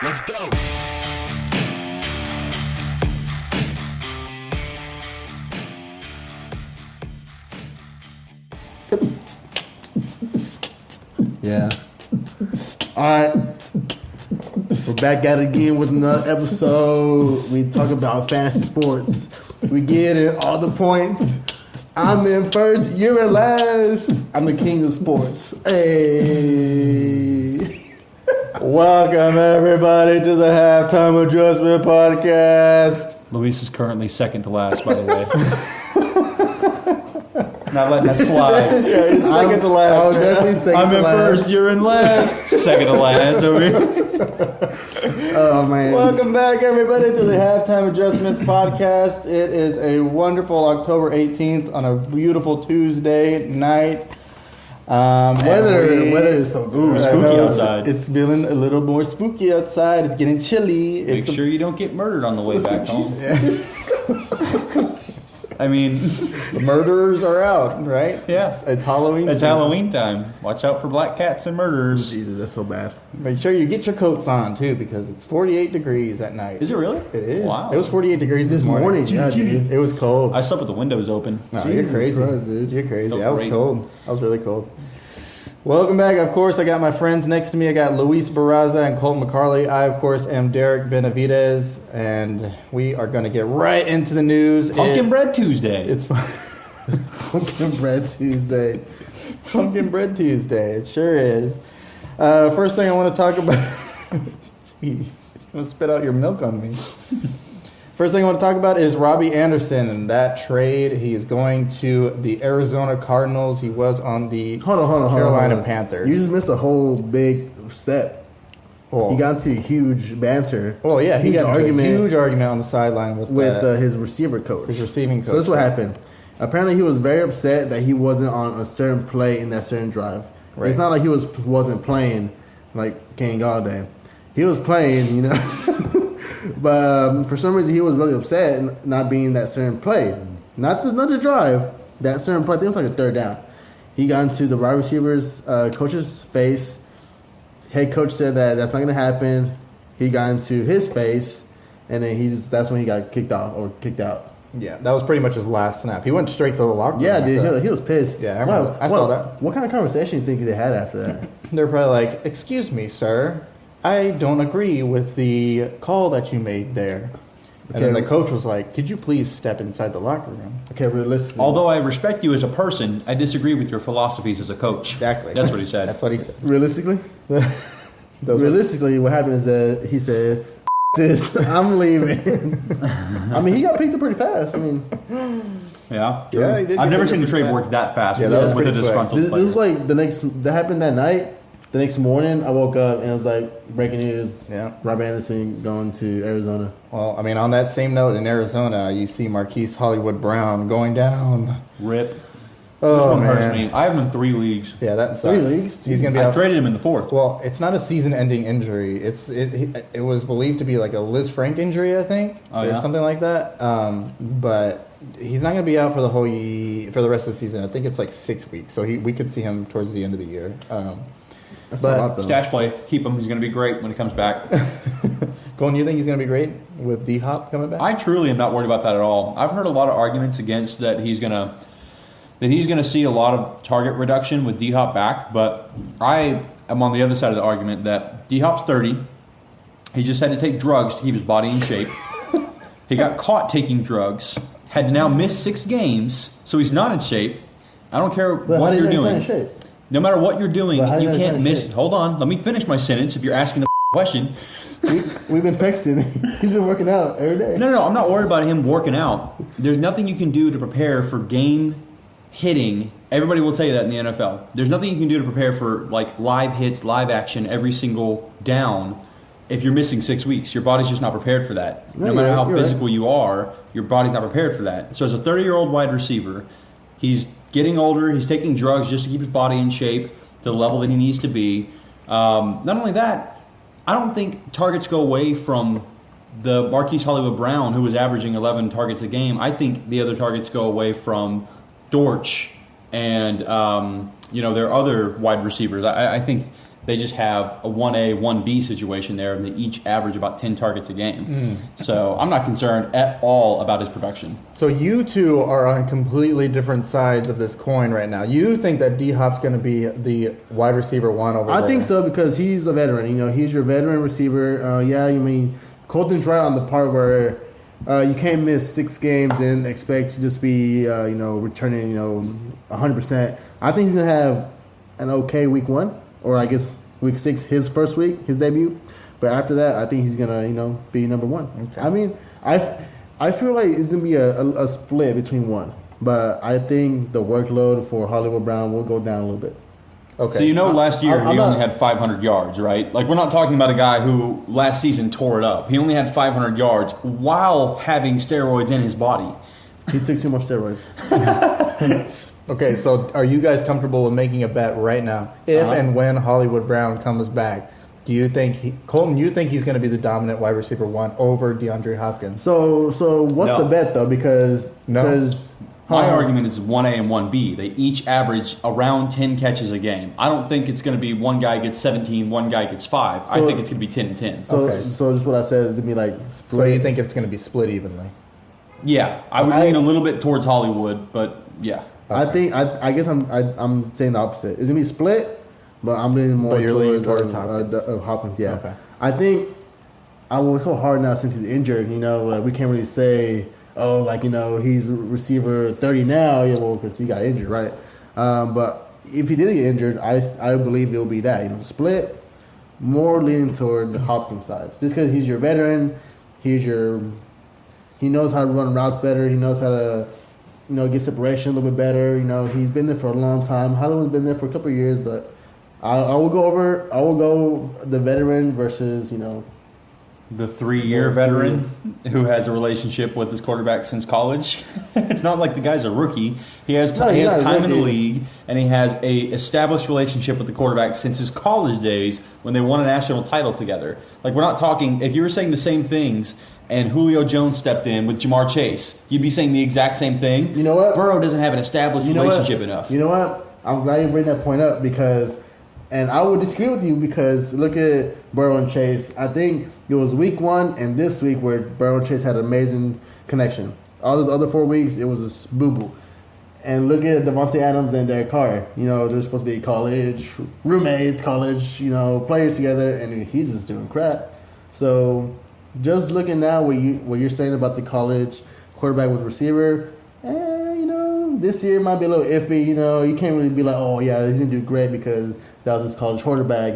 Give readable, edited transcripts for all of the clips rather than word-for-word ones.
Let's go. Yeah. All right. We're back at it again with another episode. We talk about fantasy sports. We get it, all the points. I'm in first, you're in last. I'm the king of sports. Hey. Welcome, everybody, to the Halftime Adjustment Podcast. Luis is currently second to last, by the way. Not letting that slide. Yeah, he's second to last. I was definitely second I'm to in last. first, you're in last. Second to last over here. Oh, man. Welcome back, everybody, to the Halftime Adjustments Podcast. It is a wonderful October 18th on a beautiful Tuesday night. Weather is so good. Ooh, spooky outside. It's feeling a little more spooky outside. It's getting chilly. Make sure you don't get murdered on the way back home. I mean, The murderers are out, right? Yeah. It's Halloween. it's season. Halloween time. Watch out for black cats and murderers. Jesus, that's so bad. Make sure you get your coats on, too, because it's 48 degrees at night. Is it really? It is. Wow. It was 48 degrees this morning. Yeah, dude. It was cold. I slept with the windows open. No, Jesus you're crazy. Christ, dude. You're crazy. Felt I was great. cold. I was really cold. Welcome back. Of course, I got my friends next to me. I got Luis Barraza and Colton McCarley. I, of course, am Derric Benavidez, and we are going to get right into the news. Pumpkin Bread Tuesday. It's Pumpkin Bread Tuesday. Pumpkin Bread Tuesday. It sure is. First thing I want to talk about. Jeez, you want to spit out your milk on me. First thing I want to talk about is Robbie Anderson and that trade. He is going to the Arizona Cardinals. He was on the Hold on. Carolina Panthers. You just missed a whole big step. Oh. He got into a huge banter. Oh yeah, he Huge got into argument. a huge argument on the sideline with His receiver coach. his receiving coach. So that's what happened. Apparently, he was very upset that he wasn't on a certain play in that certain drive. Right. It's not like he wasn't playing like Kenny Galladay. He was playing, you know. But for some reason, he was really upset not being that certain play. Not the drive. That certain play. I think it was like a third down. He got into the wide receivers coach's face. Head coach said that's not going to happen. He got into his face, and then that's when he got kicked off or kicked out. Yeah, that was pretty much his last snap. He went straight to the locker room. Yeah, after dude, that. he was pissed. Yeah, I remember. I saw that. What kind of conversation do you think they had after that? They're probably like, "Excuse me, sir, I don't agree with the call that you made there." And then Okay. the coach was like, "Could you please step inside the locker room?" Okay, realistically. Although I respect you as a person, I disagree with your philosophies as a coach. Exactly. That's what he said. That's what he said. Realistically? Those were- Realistically, what happened is that he said, this, I'm leaving. I mean, he got picked up pretty fast. I mean, Yeah. Yeah, he did I've get never picked seen up the trade pretty work that fast Yeah, that was with a pretty quick. disgruntled this player. was like that happened that night. The next morning, I woke up and it was like, breaking news. Yeah. Robbie Anderson going to Arizona. Well, I mean, on that same note, in Arizona, you see Marquise Hollywood Brown going down. Rip. Oh, This one hurts man. me. I have him in 3 leagues. Yeah, that sucks. 3 leagues? He's going to be I out. traded him in the 4th. Well, it's not a season-ending injury. It was believed to be like a Liz Frank injury, I think, Oh, or yeah? something like that. But he's not going to be out for the whole for the rest of the season. I think it's like 6 weeks, so we could see him towards the end of the year. That's But- a lot, though. Stash play. Keep him. He's going to be great when he comes back. Colton, you think he's going to be great with D Hop coming back? I truly am not worried about that at all. I've heard a lot of arguments against that he's going to see a lot of target reduction with D-Hop back, but I am on the other side of the argument that D-Hop's 30. He just had to take drugs to keep his body in shape. He got caught taking drugs, had to now miss 6 games, so he's not in shape. I don't care But how what do you're you know doing. he's not in shape? No matter what you're doing, But how do you you know he's can't not in miss shape? it. Hold on. Let me finish my sentence if you're asking the question. We've been texting. He's been working out every day. No, I'm not worried about him working out. There's nothing you can do to prepare for game hitting. Everybody will tell you that in the NFL. There's nothing you can do to prepare for like live hits, live action every single down if you're missing 6 weeks. Your body's just not prepared for that. No, No matter you're how right, you're physical you are, your body's not prepared for that. So as a 30-year-old wide receiver, he's getting older. He's taking drugs just to keep his body in shape to the level that he needs to be. Not only that, I don't think targets go away from the Marquise Hollywood Brown, who was averaging 11 targets a game. I think the other targets go away from Dortch and their other wide receivers. I think They just have a 1A, 1B situation there, and they each average about 10 targets a game. So I'm not concerned at all about his production. So you two are on completely different sides of this coin right now. You think that D-Hop's going to be the wide receiver 1 over there. I think so because he's a veteran. You know, he's your veteran receiver. Colton's right on the part where you can't miss 6 games and expect to just be, returning, 100%. I think he's going to have an okay week 1. Or I guess week 6, his first week, his debut. But after that, I think he's gonna, be number 1. Okay. I mean, I feel like it's gonna be a split between 1. But I think the workload for Hollywood Brown will go down a little bit. Okay. So last year he only had 500 yards, right? Like we're not talking about a guy who last season tore it up. He only had 500 yards while having steroids in his body. He took too much steroids. Okay, so are you guys comfortable with making a bet right now? If and when Hollywood Brown comes back, do you think Colton? You think he's going to be the dominant wide receiver 1 over DeAndre Hopkins? So what's the bet though? Because my argument is 1A and 1B. They each average around 10 catches a game. I don't think it's going to be one guy gets 17, one guy gets 5. I think it's going to be 10 and 10. So just what I said is going to be like split. So you think it's going to be split evenly? Yeah, I would lean a little bit towards Hollywood, but yeah. Okay. I guess I'm saying the opposite. It's gonna be split, but I'm leaning more towards Hopkins. Yeah. Okay. I think I was so hard now since he's injured. We can't really say, he's receiver 30 now. Yeah, well, because he got injured, right? But if he did get injured, I believe it'll be that split, more leaning toward the Hopkins side. Just because he's your veteran, he knows how to run routes better. He knows how to get separation a little bit better. He's been there for a long time. Hollywood's been there for a couple of years, but I will go the veteran versus, the 3-year veteran who has a relationship with his quarterback since college. It's not like the guy's a rookie. He has time in the league, and he has a established relationship with the quarterback since his college days when they won a national title together. Like, we're not talking, if you were saying the same things and Julio Jones stepped in with Jamar Chase, you'd be saying the exact same thing. You know what? Burrow doesn't have an established relationship enough. You know what? I'm glad you bring that point up and I would disagree with you because look at Burrow and Chase. I think it was week 1 and this week where Burrow and Chase had an amazing connection. All those other 4 weeks, it was just boo-boo. And look at Devontae Adams and Derric Carr. They're supposed to be college roommates, college, players together, and he's just doing crap. So just looking now what you're saying about the college quarterback with receiver, this year might be a little iffy. You can't really be like, oh yeah, he's gonna do great because that was his college quarterback.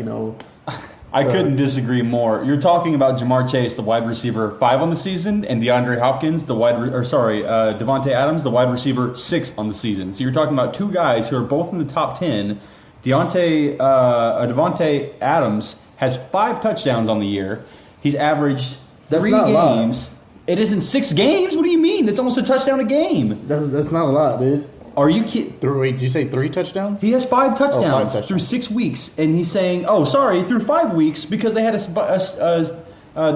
I couldn't disagree more. You're talking about Jamar Chase, the wide receiver 5 on the season, and DeAndre Hopkins, Devontae Adams, the wide receiver 6 on the season. So you're talking about 2 guys who are both in the top 10. Devontae Adams has 5 touchdowns on the year. He's averaged 3 games. It isn't 6 games? What do you mean? That's almost a touchdown a game. That's not a lot, dude. Are you kidding? Wait, did you say 3 touchdowns? He has 5 touchdowns, 5 touchdowns through 6 weeks, and he's saying, through 5 weeks because they had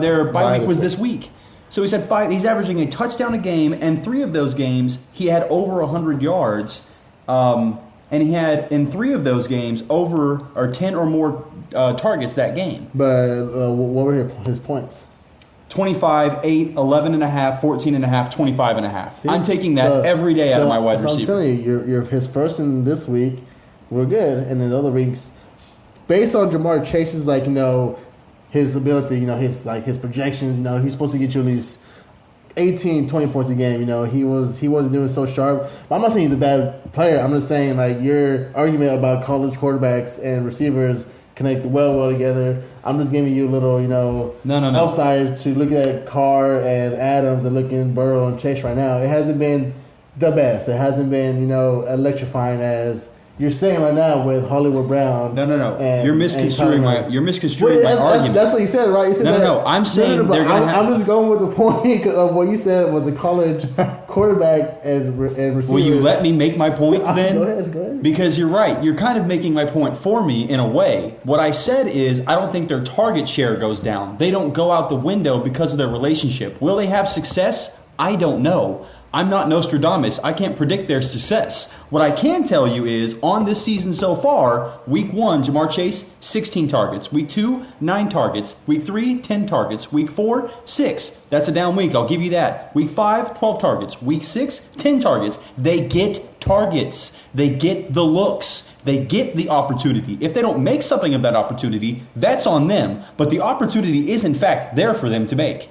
their bye week was this week. So he said 5. He's averaging a touchdown a game, and 3 of those games he had over 100 yards, and he had in 3 of those games over or 10 or more targets that game. But what were his points? 25, 8, 11.5, 14.5, 25.5. See, I'm taking that every day out of my wide receiver. I'm telling you, you're his first in this week. We're good, and in the other weeks, based on Jamar Chase's his ability, his projections, he's supposed to get you at least 18, 20 points a game. He wasn't doing so sharp. But I'm not saying he's a bad player. I'm just saying your argument about college quarterbacks and receivers connect well together. I'm just giving you a little, outside to look at Carr and Adams and looking Burrow and Chase right now. It hasn't been the best. It hasn't been, electrifying as you're saying right now with Hollywood Brown. No. You're misconstruing my argument. That's what you said, right? You said I'm saying they're going to have... I'm just going with the point of what you said with the college quarterback and receiver. Will you let me make my point then? Go ahead. Because you're right. You're kind of making my point for me in a way. What I said is I don't think their target share goes down. They don't go out the window because of their relationship. Will they have success? I don't know. I'm not Nostradamus. I can't predict their success. What I can tell you is, on this season so far, week 1, Jamar Chase, 16 targets. Week 2, 9 targets. Week 3, 10 targets. Week 4, 6. That's a down week. I'll give you that. Week 5, 12 targets. Week 6, 10 targets. They get targets. They get the looks. They get the opportunity. If they don't make something of that opportunity, that's on them. But the opportunity is, in fact, there for them to make.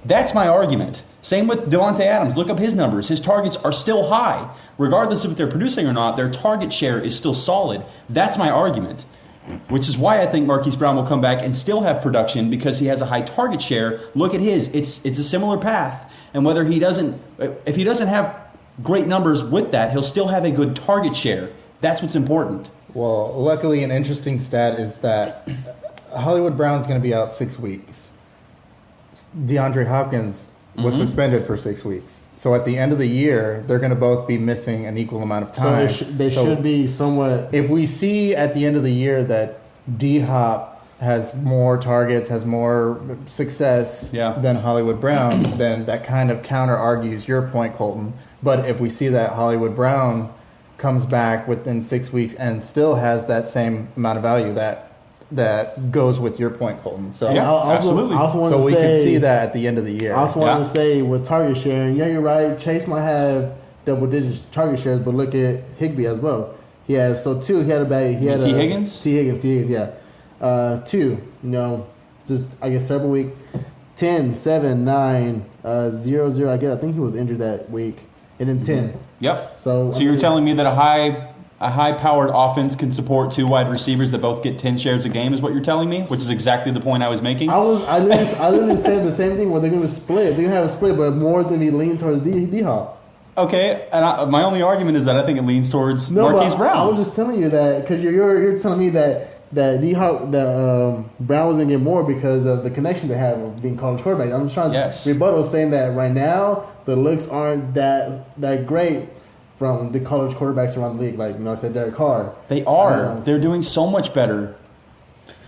That's my argument. Same with Devontae Adams. Look up his numbers. His targets are still high. Regardless of if they're producing or not, their target share is still solid. That's my argument. Which is why I think Marquise Brown will come back and still have production, because he has a high target share. Look at his. It's a similar path. And if he doesn't have great numbers with that, he'll still have a good target share. That's what's important. Well, luckily, an interesting stat is that Hollywood Brown's going to be out 6 weeks. DeAndre Hopkins was suspended for 6 weeks. So at the end of the year, they're going to both be missing an equal amount of time. So they should be somewhat... If we see at the end of the year that D-Hop has more targets, has more success than Hollywood Brown, then that kind of counter-argues your point, Colton. But if we see that Hollywood Brown comes back within 6 weeks and still has that same amount of value, that goes with your point, Colton. So absolutely. So we can see that at the end of the year. I also wanted to say with target sharing, you're right. Chase might have double-digit target shares, but look at Higbee as well. He has T. Higgins? T. Higgins, yeah. 2, just I guess several week, 10, 7, 9, 0, 0. I think he was injured that week, and then 10. Yep. So you're telling me that a high-powered offense can support 2 wide receivers that both get 10 shares a game, is what you're telling me, which is exactly the point I was making. I literally said the same thing. Where they're going to split. They're going to have a split, but more is going to be leaning towards D-Hop. Okay, and my only argument is that I think it leans towards Marquise Brown. I was just telling you that because you're telling me that D-Hop, Brown was going to get more because of the connection they have of being college quarterback. I'm just trying to rebuttal, saying that right now the looks aren't that great from the college quarterbacks around the league. Like, I said, Derek Carr. They are. They're doing so much better.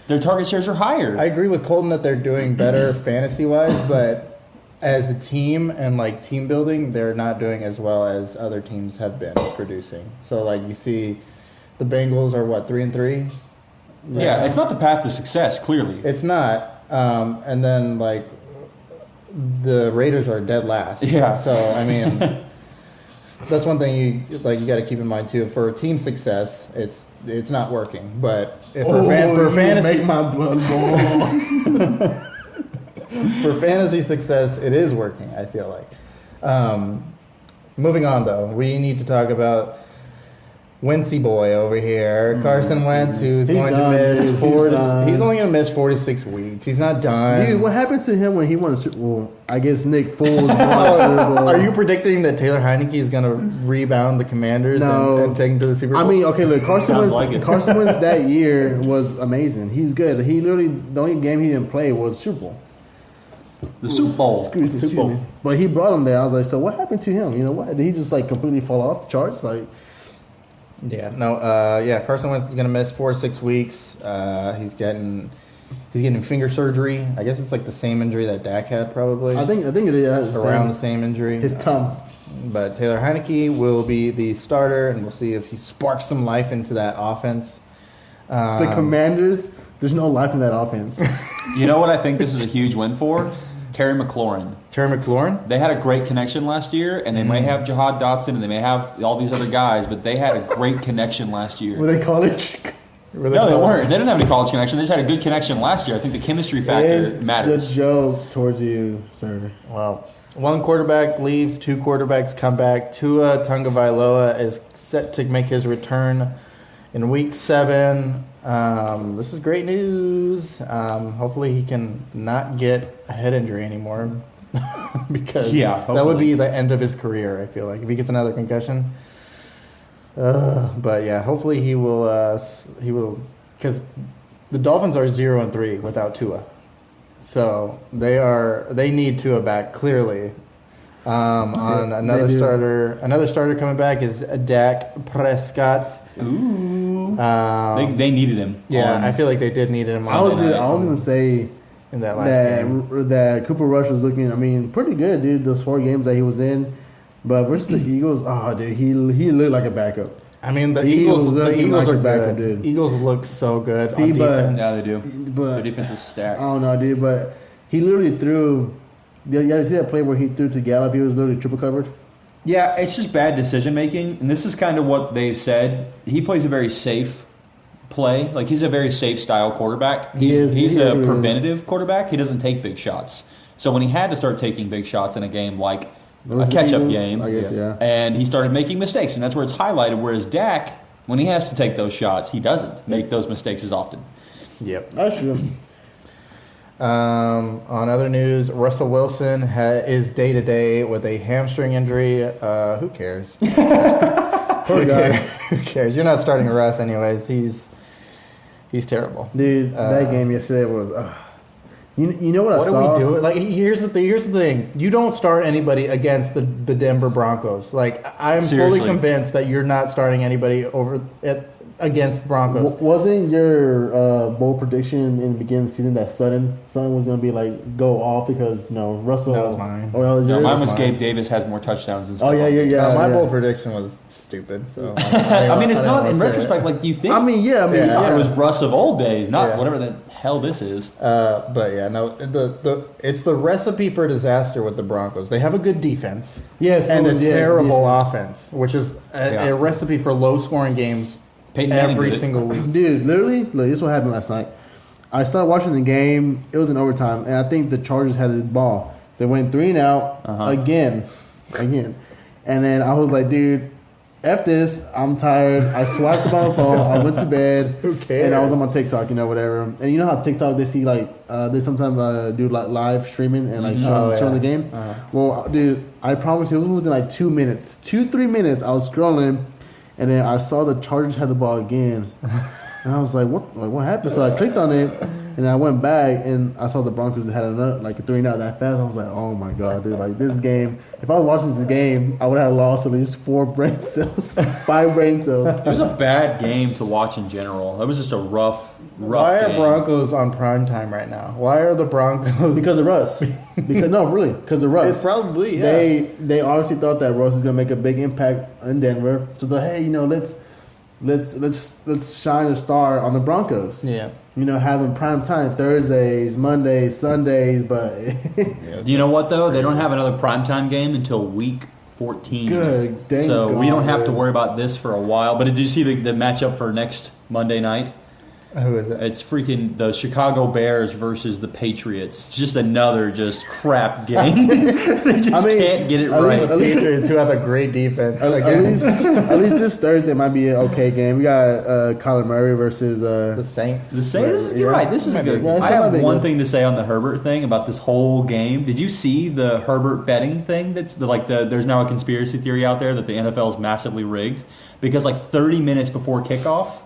Their target shares are higher. I agree with Colton that they're doing better fantasy-wise, but as a team and, team building, they're not doing as well as other teams have been producing. So, you see the Bengals are, 3-3? Yeah, it's not the path to success, clearly. It's not. And then, the Raiders are dead last. Yeah. So, I mean... That's one thing you got to keep in mind too. For team success, it's not working. But for fantasy, make my blood boil. For fantasy success, it is working. I feel like. Moving on though, we need to talk about Wency boy over here, Carson Wentz, who's going to miss he's only going to miss 4 to 6 weeks. He's not done. Dude, what happened to him when he won a Super Bowl? I guess Nick Foles won a Super Bowl. Are you predicting that Taylor Heineke is going to rebound the Commanders and take them to the Super Bowl? I mean, okay, look, Carson Wentz that year was amazing. He's good. He literally, the only game he didn't play was Super Bowl. The Super Bowl. Excuse me. But he brought him there. I was like, so what happened to him? What? Did he just completely fall off the charts? Carson Wentz is going to miss 4 to 6 weeks. He's getting finger surgery. I guess it's the same injury that Dak had, probably. I think it is around the same injury. His thumb. But Taylor Heineke will be the starter, and we'll see if he sparks some life into that offense. The Commanders, there's no life in that offense. You know what I think this is a huge win for? Terry McLaurin. They had a great connection last year, and they may have Jahad Dotson, and they may have all these other guys, but they had a great connection last year. Were they college? No, they weren't. They didn't have any college connection. They just had a good connection last year. I think the chemistry factor matters. Good joke towards you, sir. Well, 1 quarterback leaves, 2 quarterbacks come back. Tua Tagovailoa is set to make his return in Week 7. This is great news. Hopefully he can not get a head injury anymore because that would be the end of his career, I feel like, if he gets another concussion. But yeah, hopefully he will because the Dolphins are 0-3 without Tua. So they need Tua back clearly. On another starter coming back is Dak Prescott. Ooh, they needed him. Yeah, I feel like they did need him. I was going to say in that last game that Cooper Rush was looking, pretty good, dude. Those 4 games that he was in, But versus the Eagles, oh dude, he looked like a backup. I mean, the He Eagles, was the looking Eagles like are a backup, good. dude. Eagles look so good See, on but- defense. Yeah, they do. But Their defense is stacked. I don't know, dude. But he literally threw. Yeah, you see that play where he threw to Gallup? He was literally triple covered. Yeah, it's just bad decision making, and this is kind of what they've said. He plays a very safe play. Like, he's a very safe style quarterback. He's He a really is. preventative quarterback. He doesn't take big shots. So when he had to start taking big shots in a game like a Versus the catch-up Eagles, game, I guess, yeah. and he started making mistakes, and that's where it's highlighted. Whereas Dak, when he has to take those shots, he doesn't make those mistakes as often. Yep. That's true. On other news, Russell Wilson is day to day with a hamstring injury. Who cares? Poor guy. Who cares? You're not starting Russ anyways. He's terrible. Dude, that game yesterday was. You know what I What saw? are we doing? Like, here's the thing. You don't start anybody against the Denver Broncos. Like, I'm Seriously. fully convinced that you're not starting anybody against Broncos. Wasn't your bold prediction in the beginning of the season that Sutton was going to be like go off because Russell? That was mine. Oh, that was No, yours? mine was mine. Gabe Davis has more touchdowns than Oh, yeah, yeah. My yeah. bold prediction was stupid. So I mean, it's I not didn't in wanna say retrospect. it. Like, do you think? I mean, yeah. I mean, Yeah. you thought it was Russ of old days, not Yeah. whatever the hell this is. But yeah, no. It's the recipe for disaster with the Broncos. They have a good defense, yes, and a yes, terrible defense. offense, which is Yeah. a recipe for low scoring games Peyton Manning every did it. single week. Dude, literally, look, this is what happened last night. I started watching the game. It was in overtime, and I think the Chargers had the ball. They went 3 and out again, and then I was like, dude, F this. I'm tired. I swiped up on the phone. I went to bed. Who cares? And I was on my TikTok, whatever. And you know how TikTok they see like they sometimes do like live streaming and like showing the game. Well, dude, I promise you, it was within like 2 minutes, 2-3 minutes. I was scrolling, and then I saw the Chargers had the ball again, and I was like, what happened? So I clicked on it, and I went back, and I saw the Broncos had a 3 and out that fast. I was like, oh my god, dude! Like this game, if I was watching this game, I would have lost at least 4 brain cells, 5 brain cells. It was a bad game to watch in general. It was just a rough Why are game. Broncos on prime time right now? Why are the Broncos? Because of Russ. Because of Russ. It's probably, yeah. They obviously thought that Russ is gonna make a big impact in Denver. So hey, let's shine a star on the Broncos. Yeah. Have them prime time Thursdays, Mondays, Sundays, but You know what though? They don't have another primetime game until week 14. Good, thank so we don't God, have to dude. worry about this for a while. But did you see the matchup for next Monday night? Who is it? It's freaking the Chicago Bears versus the Patriots. It's just another crap game. They just can't get it at right. least- at least- Patriots, who have a great defense. at against least this Thursday might be an okay game. We got Kyler Murray versus the Saints. The Saints, you're right. This is a good. Yeah, it's I not have big one deal. thing to say on the Herbert thing about this whole game. Did you see the Herbert betting thing? There's now a conspiracy theory out there that the NFL is massively rigged because 30 minutes before kickoff,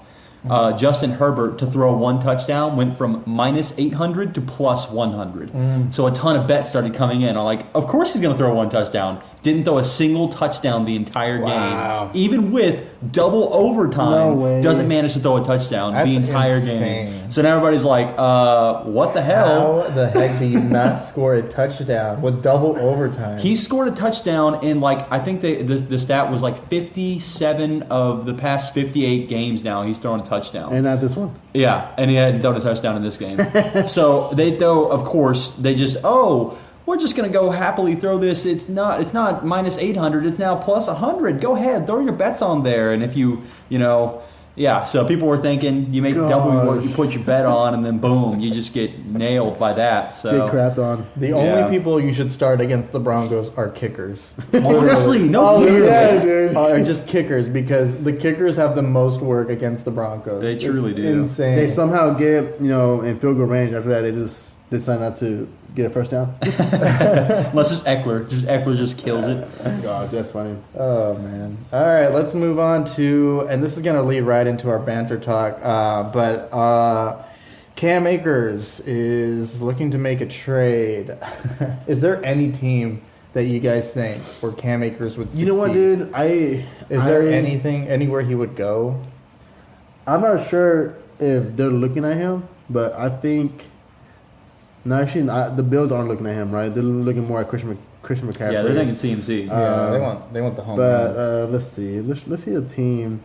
Justin Herbert to throw 1 touchdown went from minus 800 to plus 100. So a ton of bets started coming in. I'm like, of course he's going to throw 1 touchdown. Didn't throw a single touchdown the entire Wow. game. Even with double overtime, No way. doesn't manage to throw a touchdown That's the entire insane. game. So now everybody's like, what the hell? How the heck do you not score a touchdown with double overtime? He scored a touchdown in I think the stat was 57 of the past 58 games now he's thrown a touchdown. and not this one. Yeah, and he hadn't thrown a touchdown in this game. So they throw, of course, they just, we're just going to go happily throw this. It's not minus 800. It's now plus 100. Go ahead, throw your bets on there. And if so people were thinking you make double what you put your bet on, and then boom, you just get nailed by that. So Get crapped on. the Yeah. only people you should start against the Broncos are kickers. honestly, no, Oh, literally. yeah, dude. Are just kickers because the kickers have the most work against the Broncos. They truly It's do. Insane. They somehow get in field goal range. After that, they just decide not to get a first down. Unless it's Eckler. Eckler just kills it. God, that's funny. Oh man! All right, let's move on to, and this is going to lead right into our banter talk. But Cam Akers is looking to make a trade. Is there any team that you guys think where Cam Akers would succeed? You know what, dude? Is there anything anywhere he would go? I'm not sure if they're looking at him, but I think. No, actually, the Bills aren't looking at him, right? They're looking more at Christian Christian McCaffrey. Yeah, they're thinking CMC. Yeah, they want the home But run. let's see. Let's see a team.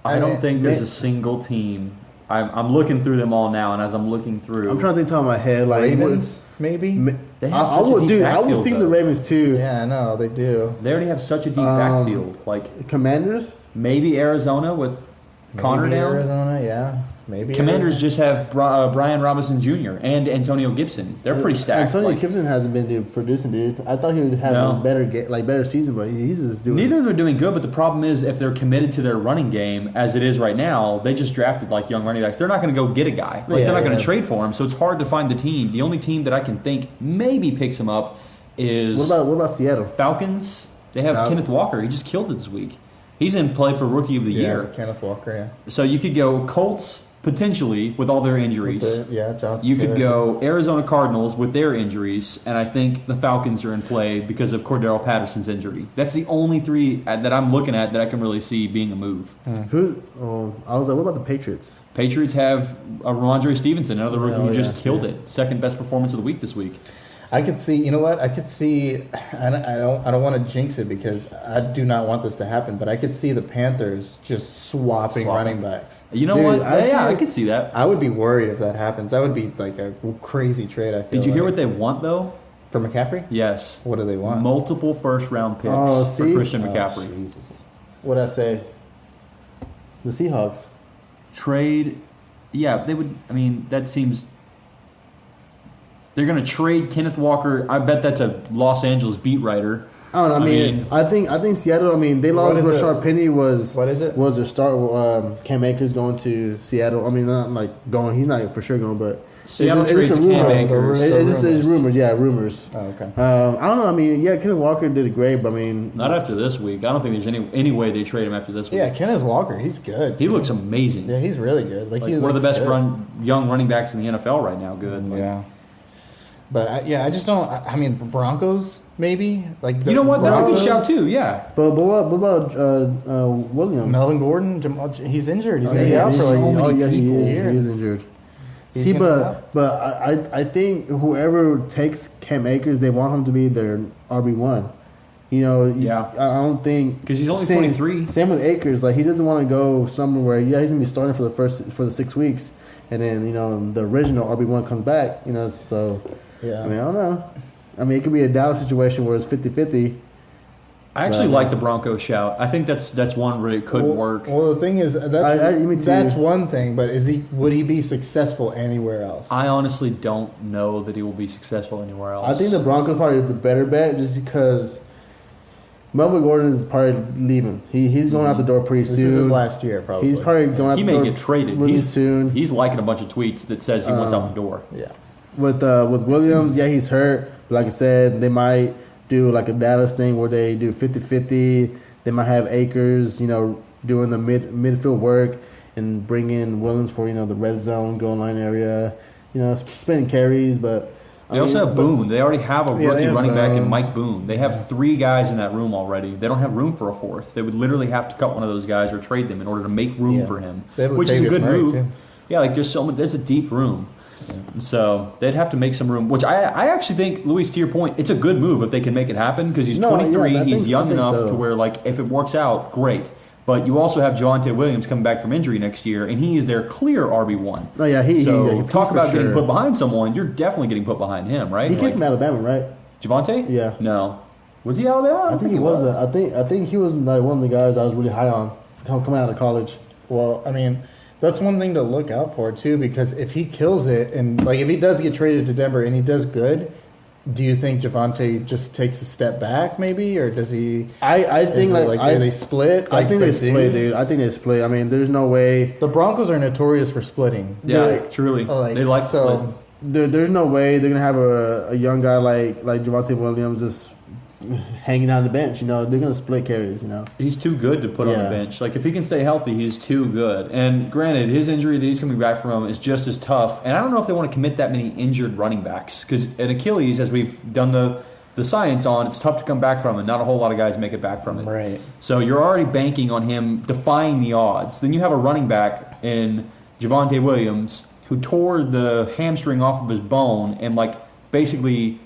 I don't think there's a single team. I'm looking through them all now, and as I'm looking through, I'm trying to think top of my head. Like Ravens, maybe? They have I such a would, deep dude. I was backfield, thinking the though. Ravens too. Yeah, I know, they do. They already have such a deep backfield. Like Commanders. maybe Arizona with Connor Maybe down. Arizona, yeah. Maybe Commanders Arizona. just have Brian Robinson Jr. and Antonio Gibson. They're pretty stacked. Antonio Like, Gibson hasn't been producing, dude. I thought he would have No. a better season, but he's just doing. neither of them are doing good, but the problem is if they're committed to their running game as it is right now, they just drafted like young running backs. They're not going to go get a guy. Like Yeah, they're not going to yeah. trade for him, so it's hard to find the team. The only team that I can think maybe picks him up is What about Seattle? Falcons. They have Falcons. Kenneth Walker. He just killed it this week. He's in play for Rookie of the Year. Kenneth Walker, yeah. So you could go Colts potentially with all their injuries. Jonathan You could Taylor. go Arizona Cardinals with their injuries, and I think the Falcons are in play because of Cordero Patterson's injury. That's the only three that I'm looking at that I can really see being a move. Who? Oh, I was like, what about the Patriots? Patriots have Ramondre Stevenson, another rookie who just yeah, killed it. Second best performance of the week this week. I could see, you know what? I could see, I don't want to jinx it because I do not want this to happen, but I could see the Panthers just swapping running backs. You know Dude, what? I Yeah, see- I could see that. I would be worried if that happens. That would be like a crazy trade, I feel Did you hear like. what they want, though? For McCaffrey? Yes. What do they want? Multiple first-round picks Oh, for see? Christian Oh, McCaffrey. Jesus. What I say? The Seahawks. Trade, yeah, they would. I mean, that seems. They're going to trade Kenneth Walker. I bet that's a Los Angeles beat writer. I don't know. I mean, I think Seattle. I mean, they lost What is Rashard Penny. What is it? Was their start? Cam Akers going to Seattle. I mean, not like going. He's not for sure going, but Seattle it's trades just a Cam rumor. Akers. It's rumors. Yeah, rumors. Oh, okay. I don't know. I mean, yeah, Kenneth Walker did great, but I mean, Not after this week. I don't think there's any way they trade him after this week. Yeah, Kenneth Walker, he's good. He looks amazing. Yeah, he's really good. Like he one of the looks best good. young running backs in the NFL right now. Good. Like, Yeah. But, I just don't, I mean, Broncos, maybe? Like the you know what? That's a good Broncos? shout too. Yeah. but what about Williams? Melvin Gordon, he's injured. He's Oh, going to be yeah, out for like so many he people is. here. He is injured. He's See, gonna be but I think whoever takes Cam Akers, they want him to be their RB1. You know, Yeah. I don't think 'Cause he's only same- 23. Same with Akers, like he doesn't want to go somewhere where he's gonna be starting for the 6 weeks, and then the original RB1 comes back. So Yeah. I mean I don't know. I mean it could be a Dallas situation where it's 50-50. I actually Right. like the Broncos shout. I think that's one where it could work. Well, the thing is, me too. that's one thing, but would he be successful anywhere else? I honestly don't know that he will be successful anywhere else. I think the Broncos probably the better bet just because Melvin Gordon is probably leaving. He's going out the door pretty this soon. is his last year, probably. He's probably going out he the may door get traded. really He's soon. He's liking a bunch of tweets that says he wants out the door. Yeah. With Williams, yeah, he's hurt. But like I said, they might do like a Dallas thing where they do 50-50. They might have Akers, doing the midfield work and bring in Williams for the red zone goal line area. Spending carries, but They also have Boone. They already have a Yeah, they rookie have running back in Boone. Mike Boone. They have 3 guys in that room already. They don't have room for a 4th. They would literally have to cut one of those guys or trade them in order to make room Yeah. for him, They have which is a Latavius good Murray, move. too. Yeah, like there's a deep room. So they'd have to make some room, which I actually think, Luis, to your point, it's a good move if they can make it happen because he's No, 23. yeah, I he's think- young I think enough so. to where, like, if it works out, great. But you also have Javonte Williams coming back from injury next year, and he is their clear RB1. No, yeah, he's talk for about getting sure. put behind someone. You're definitely getting put behind him, right? He came Like, from Alabama, right? Javonte? Yeah. No. Was he Alabama? I think he was. I think he was like one of the guys I was really high on coming out of college. Well, I mean, that's one thing to look out for too, because if he kills it and like if he does get traded to Denver and he does good, do you think Javonte just takes a step back maybe, or does he? I think do they split? I think they split, dude. I think they split. I mean, there's no way. The Broncos are notorious for splitting. Yeah, truly. They like to split. There's no way they're gonna have a young guy like Javonte Williams just hanging out on the bench. They're gonna split carries. He's too good to put on the Yeah. bench. Like, if he can stay healthy, he's too good. And granted, his injury that he's coming back from is just as tough. And I don't know if they want to commit that many injured running backs. Because at Achilles, as we've done the science on, it's tough to come back from, and not a whole lot of guys make it back from it. Right. So you're already banking on him defying the odds. Then you have a running back in Javonte Williams who tore the hamstring off of his bone and, like, basically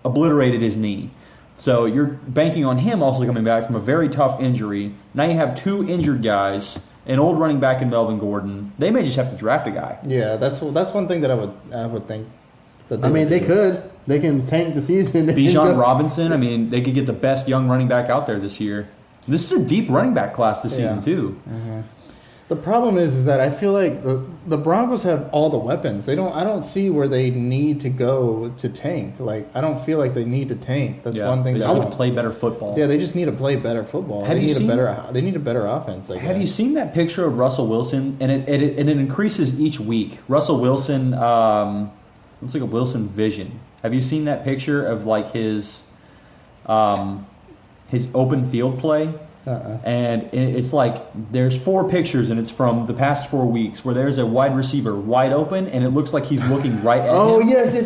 obliterated his knee. So you're banking on him also coming back from a very tough injury. Now you have 2 injured guys, an old running back in Melvin Gordon. They may just have to draft a guy. Yeah, that's one thing that I would think. That they could. They can tank the season. Bijan Robinson. I mean, they could get the best young running back out there this year. This is a deep running back class this season too. Mm-hmm. The problem is that I feel like the Broncos have all the weapons. I don't see where they need to go to tank. Like, I don't feel like they need to tank. That's one thing. They just need to play better football. Yeah, they just need to play better football. They need a better offense. Have you seen that picture of Russell Wilson? And it increases each week. Russell Wilson, looks like a Wilson Vision. Have you seen that picture of like his open field play? And it's like there's 4 pictures, and it's from the past 4 weeks where there's a wide receiver wide open, and it looks like he's looking right at him. Oh, yes. I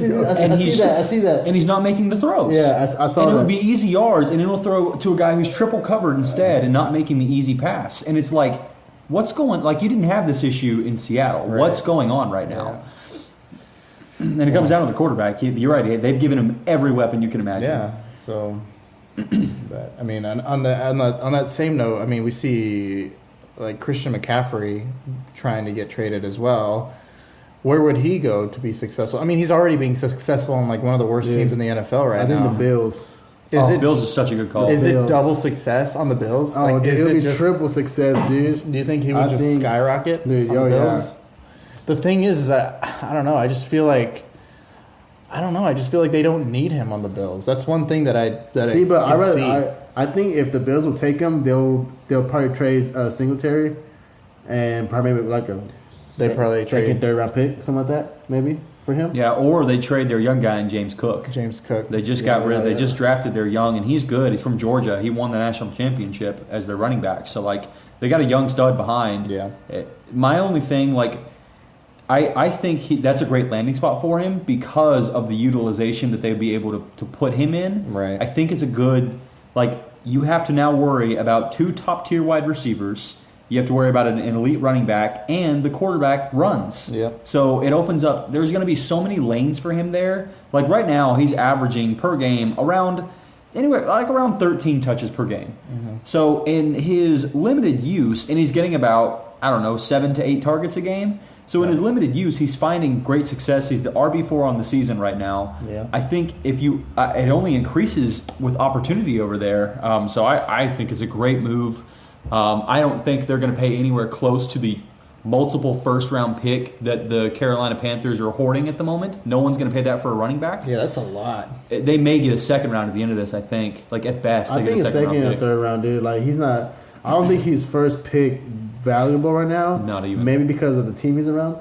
see that. And he's not making the throws. Yeah, I saw and that. it would be easy yards, and it'll throw to a guy who's triple covered instead and not making the easy pass. And it's like, what's going? Like, you didn't have this issue in Seattle. Right. What's going on right now? And it comes down to the quarterback. You're right. They've given him every weapon you can imagine. Yeah. So. But I mean, on that same note, I mean, we see like Christian McCaffrey trying to get traded as well. Where would he go to be successful? I mean, he's already being successful on like one of the worst teams in the NFL right now. I think the Bills. Bills is such a good call. Is it double success on the Bills? Oh, like, it would be triple success, dude. Do you think he would skyrocket? Dude, on the Bills? The thing is that I don't know. I just feel like they don't need him on the Bills. That's one thing that I think if the Bills will take him, they'll probably trade Singletary, and probably maybe like second, third round pick, something like that, maybe for him. Yeah, or they trade their young guy in James Cook. They just They just drafted their young, and he's good. He's from Georgia. He won the national championship as their running back. So like they got a young stud behind. Yeah. My only thing, like, I think that's a great landing spot for him because of the utilization that they'd be able to put him in. Right. I think it's a good, like, you have to now worry about 2 top-tier wide receivers. You have to worry about an elite running back, and the quarterback runs. Yep. So it opens up, there's going to be so many lanes for him there. Like right now, he's averaging per game around 13 touches per game. Mm-hmm. So in his limited use, and he's getting about, 7 to 8 targets a game. So in his limited use, he's finding great success. He's the RB4 on the season right now. Yeah. I think it only increases with opportunity over there. So I think it's a great move. I don't think they're going to pay anywhere close to the multiple first-round pick that the Carolina Panthers are hoarding at the moment. No one's going to pay that for a running back. Yeah, that's a lot. They may get a second round at the end of this, I think. Like, at best, they get a second round pick. I think a second and third round, dude. Like, he's not... I don't think he's first pick valuable right now. Not even. Maybe because of the team he's around.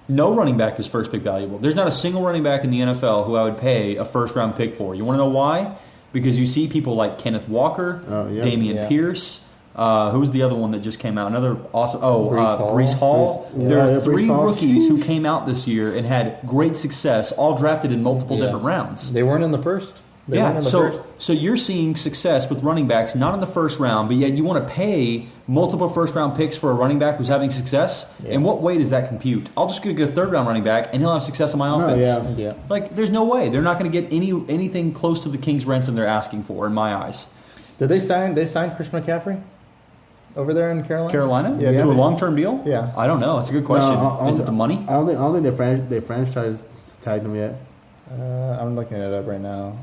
No running back is first pick valuable. There's not a single running back in the NFL who I would pay a first-round pick for. You want to know why? Because you see people like Kenneth Walker, Dameon Pierce... who's the other one that just came out? Another awesome... Breece Hall. There are 3 rookies who came out this year and had great success, all drafted in multiple different rounds. They weren't in the first. So you're seeing success with running backs not in the first round, but yet you want to pay multiple first-round picks for a running back who's having success? Yeah. In what way does that compute? I'll just get a third-round running back, and he'll have success in my offense. Yeah. Like, there's no way. They're not going to get anything close to the king's ransom they're asking for, in my eyes. Did they sign Christian McCaffrey? Over there in Carolina? Yeah, to a long-term deal? Yeah. I don't know. It's a good question. Is it the money? I don't think they franchise tagged him yet. I'm looking it up right now.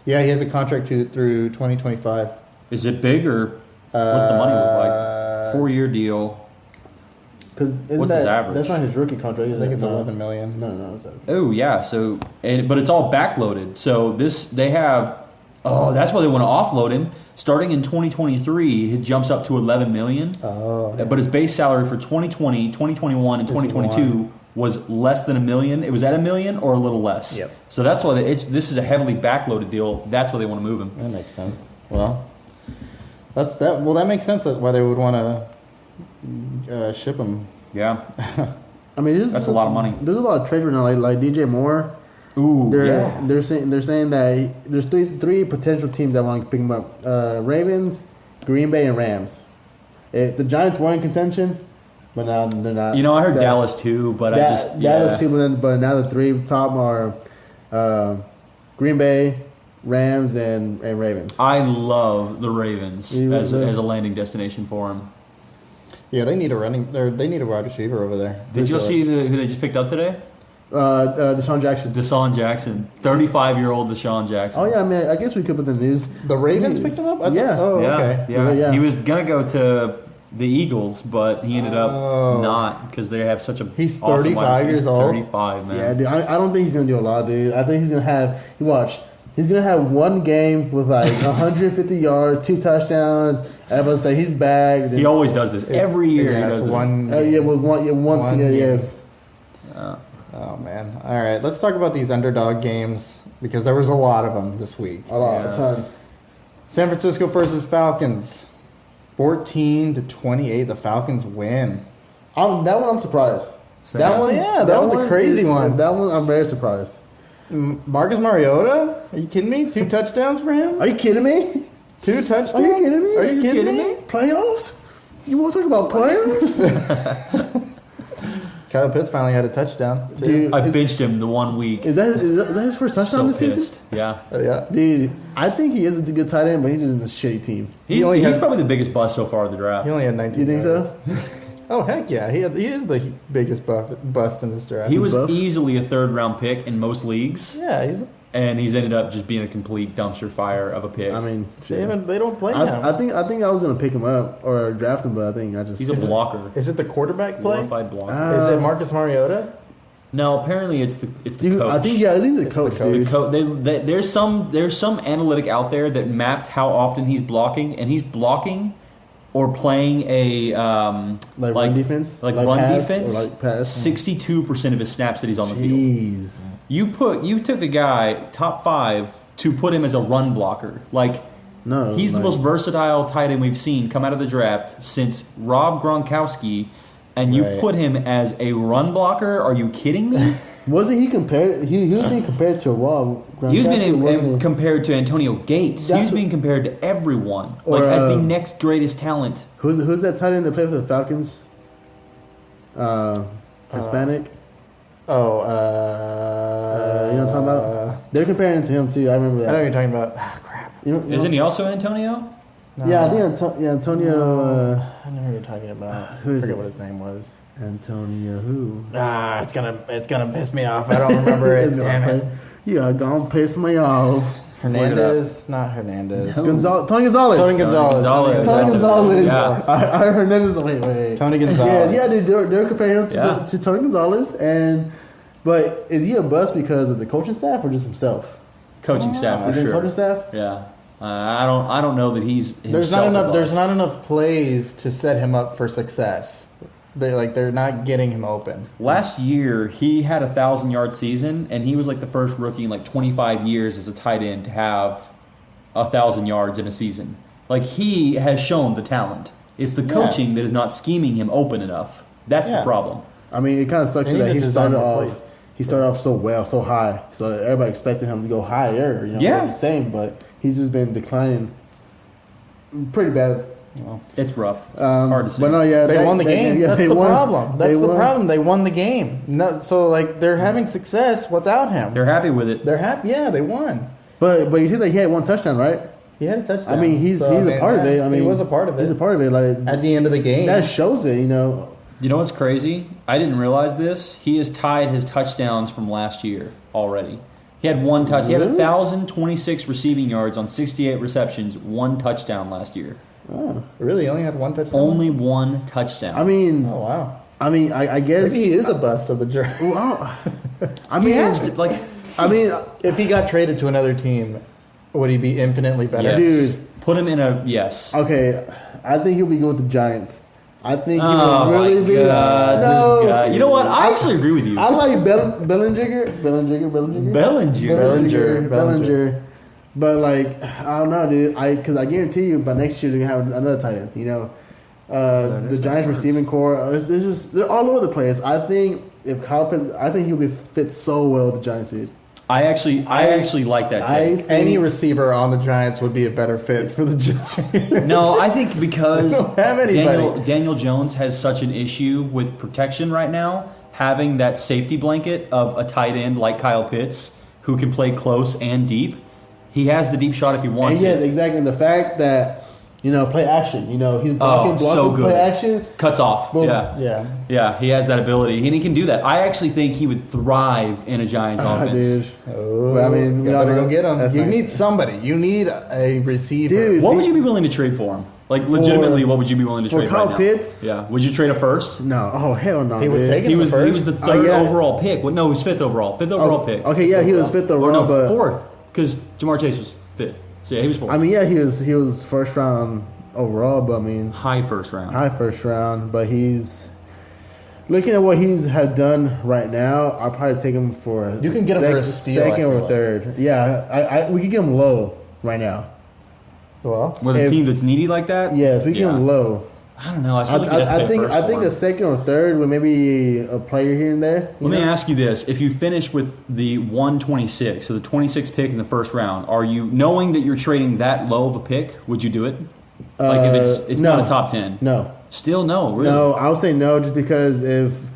Yeah, he has a contract through 2025. Is it big, or what's the money look like? 4-year deal. What's his average? That's not his rookie contract. I think it's $11 million. No. Oh yeah. So, but it's all backloaded. So they have. Oh, that's why they want to offload him. Starting in 2023, it jumps up to $11 million. Oh. Yeah. But his base salary for 2020, 2021, and 2022 was less than $1 million. It was at $1 million or a little less. Yep. So that's why this is a heavily backloaded deal. That's why they want to move him. That makes sense. Well, that makes sense why they would want to ship him. Yeah. I mean, that's a lot of money. There's a lot of trade right now, like DJ Moore. Ooh, they're saying that there's three potential teams that want to pick him up: Ravens, Green Bay, and Rams. The Giants were in contention, but now they're not. I heard Dallas too, but Dallas too, but now the 3 top are Green Bay, Rams, and Ravens. I love the Ravens as a landing destination for him. Yeah, they need a wide receiver over there. Did you see who they just picked up today? Deshaun Jackson. 35-year-old Deshaun Jackson. Oh yeah, I mean, I guess we could put the news. The Ravens picked him up? Okay. Yeah. He was gonna go to the Eagles, but he ended up not because they have such a. He's awesome 35 years old. 35, man. Yeah, dude. I don't think he's gonna do a lot, dude. I think he's gonna have. He's gonna have one game with like 150 yards, 2 touchdowns. Everyone say he's back. He always does this every year. Yeah, he does it's this. one. Once game. yes. Oh man! All right, let's talk about these underdog games because there was a lot of them this week. A ton. San Francisco versus Falcons, 14-28. The Falcons win. That one I'm surprised. That one's a crazy one. That one I'm very surprised. Marcus Mariota? Are you kidding me? 2 touchdowns for him? Are you kidding me? 2 touchdowns? Are you kidding me? Are you kidding me? Playoffs? You want to talk about playoffs? Kyle Pitts finally had a touchdown. Dude, I benched him the 1 week. is that his first touchdown this pissed. season? Yeah. Yeah. Dude, I think he is a good tight end, but he's just in a shitty team. He's had- probably the biggest bust so far in the draft. He only had 19 You think yards. so? Oh, heck yeah. He is the biggest bust in this draft. He was buff? easily a 3rd-round pick in most leagues, Yeah, and he's ended up just being a complete dumpster fire of a pick. I mean, they don't play him. I think I was gonna pick him up or draft him, but I think I just he's a blocker. Is it the quarterback play? Glorified blocker. Is it Marcus Mariota? No, apparently it's the Dude, coach. I think he's the coach, the coach. dude. There's some analytic out there that mapped how often he's blocking, and he's blocking or playing a Run defense, like run pass, defense. or like pass. 62% of his snaps that he's on the field. Jeez. You took a guy top 5 to put him as a run blocker. Like No, he's the like- most versatile tight end we've seen come out of the draft since Rob Gronkowski, and you Right. put him as a run blocker? Are you kidding me? Wasn't he compared? He was being compared to Rob. He was Gronkowski, being wasn't he? compared to Antonio Gates. He That's was what- being compared to everyone, Or, like as the next greatest talent. Who's that tight end that played for the Falcons? Hispanic. You You know what I'm talking about? They're comparing to him too. I remember I know that. what you're talking about. Ah, crap. Isn't he also Antonio? No. Yeah, I think Antonio. I know who you're talking about. Who is I forget it? what his name was. Antonio who? It's gonna piss me off. I don't remember it. Damn it. Yeah, gonna piss me off. Hernandez, not Hernandez. Tony Gonzalez. Tony Gonzalez. Tony That's it. Gonzalez. Yeah. I heard Hernandez. Wait. Tony Gonzalez. Yeah, dude, they're comparing him Yeah. to Tony Gonzalez, but is he a bust because of the coaching staff or just himself? Coaching staff for Is it sure. coaching staff? Yeah, I don't know that he's There's himself not a enough. There's bust. not enough plays to set him up for success. They're not getting him open. Last year, he had 1,000-yard season, and he was like the first rookie in like 25 years as a tight end to have 1,000 yards in a season. Like he has shown the talent. It's the coaching that is not scheming him open enough. That's the problem. I mean, it kind of sucks They that need he to design started more off. plays. He started off so well, so high, so everybody expected him to go higher. You know, Yeah. the same, but he's just been declining pretty bad. It's rough. Hard to see. But no, yeah, They won the game. That's they the won. problem. They That's the won. problem. They won the game. No, so like they're having success without him. They're happy with it. They're happy. Yeah, they won. But you see that he had one touchdown, right? He had a touchdown. I mean, he's a part of it. I mean, he was a part of it. He's a part of it. Like At the end of the game. that shows it. You know, You know what's crazy? I didn't realize this. He has tied his touchdowns from last year already. He had one touch. He had Really? 1,026 receiving yards on 68 receptions, one touchdown last year. Really, he only had one touchdown. Only one touchdown. I mean, Oh wow. I guess. Maybe he is a bust of the draft. Well, I he mean, has to, like, I mean, If he got traded to another team, would he be infinitely better? yes. Dude. Put him in a yes. okay. I think he'll be good with the Giants. I think he Oh will really my be. God, No, this guy. You know what? I actually agree with you. I like Bellinger. Bellinger. But like, I don't know, dude. Because I guarantee you, by next year they're gonna have another tight end. You know, the Giants receiving core. They're all over the place. I think if Kyle Pitts, I think he'll be fit so well with the Giants. Dude. I actually like that take. Any receiver on the Giants would be a better fit for the Giants. No, I think because We don't have anybody. Daniel Jones has such an issue with protection right now, having that safety blanket of a tight end like Kyle Pitts who can play close and deep, he has the deep shot if he wants Yeah, it. exactly. And the fact that, play action. He's blocking, so good. play action. Cuts off. Boom. Yeah, he has that ability, and he can do that. I actually think he would thrive in a Giants offense. Dude. Oh, But, I mean, you we all better know go get him. that's You like- need somebody. You need a receiver. Dude. What would you be willing to trade for him? Like, legitimately, what would you be willing to for trade Kyle right now? Pitts? Yeah. Would you trade a first? No. Oh, hell no. He was dude. taking He the was, first. he was the third yeah. overall pick. Well, no, he was fifth overall. Fifth overall pick. Okay, yeah, he was fifth Or overall, no, but fourth. Because Jamar Chase was fifth. So, yeah, he was fourth. I mean, yeah, he was first round overall, but I mean, High first round. high first round. But he's looking at what he's had done right now. I'll probably take him for You can get him for a steal, I second feel or like. third. Yeah, we could get him low right now. Well, With a if- team that's needy like that? Yes, we can get him low. I don't know. I still think you'd have to I pay think first I for think him. a second or third with maybe a player here and there. Let me ask you this: if you finish with the 126, so the 26th pick in the first round, are you knowing that you're trading that low of a pick? Would you do it? Like if it's no. not a top 10? No, Still no. Really? no, I would say no, just because if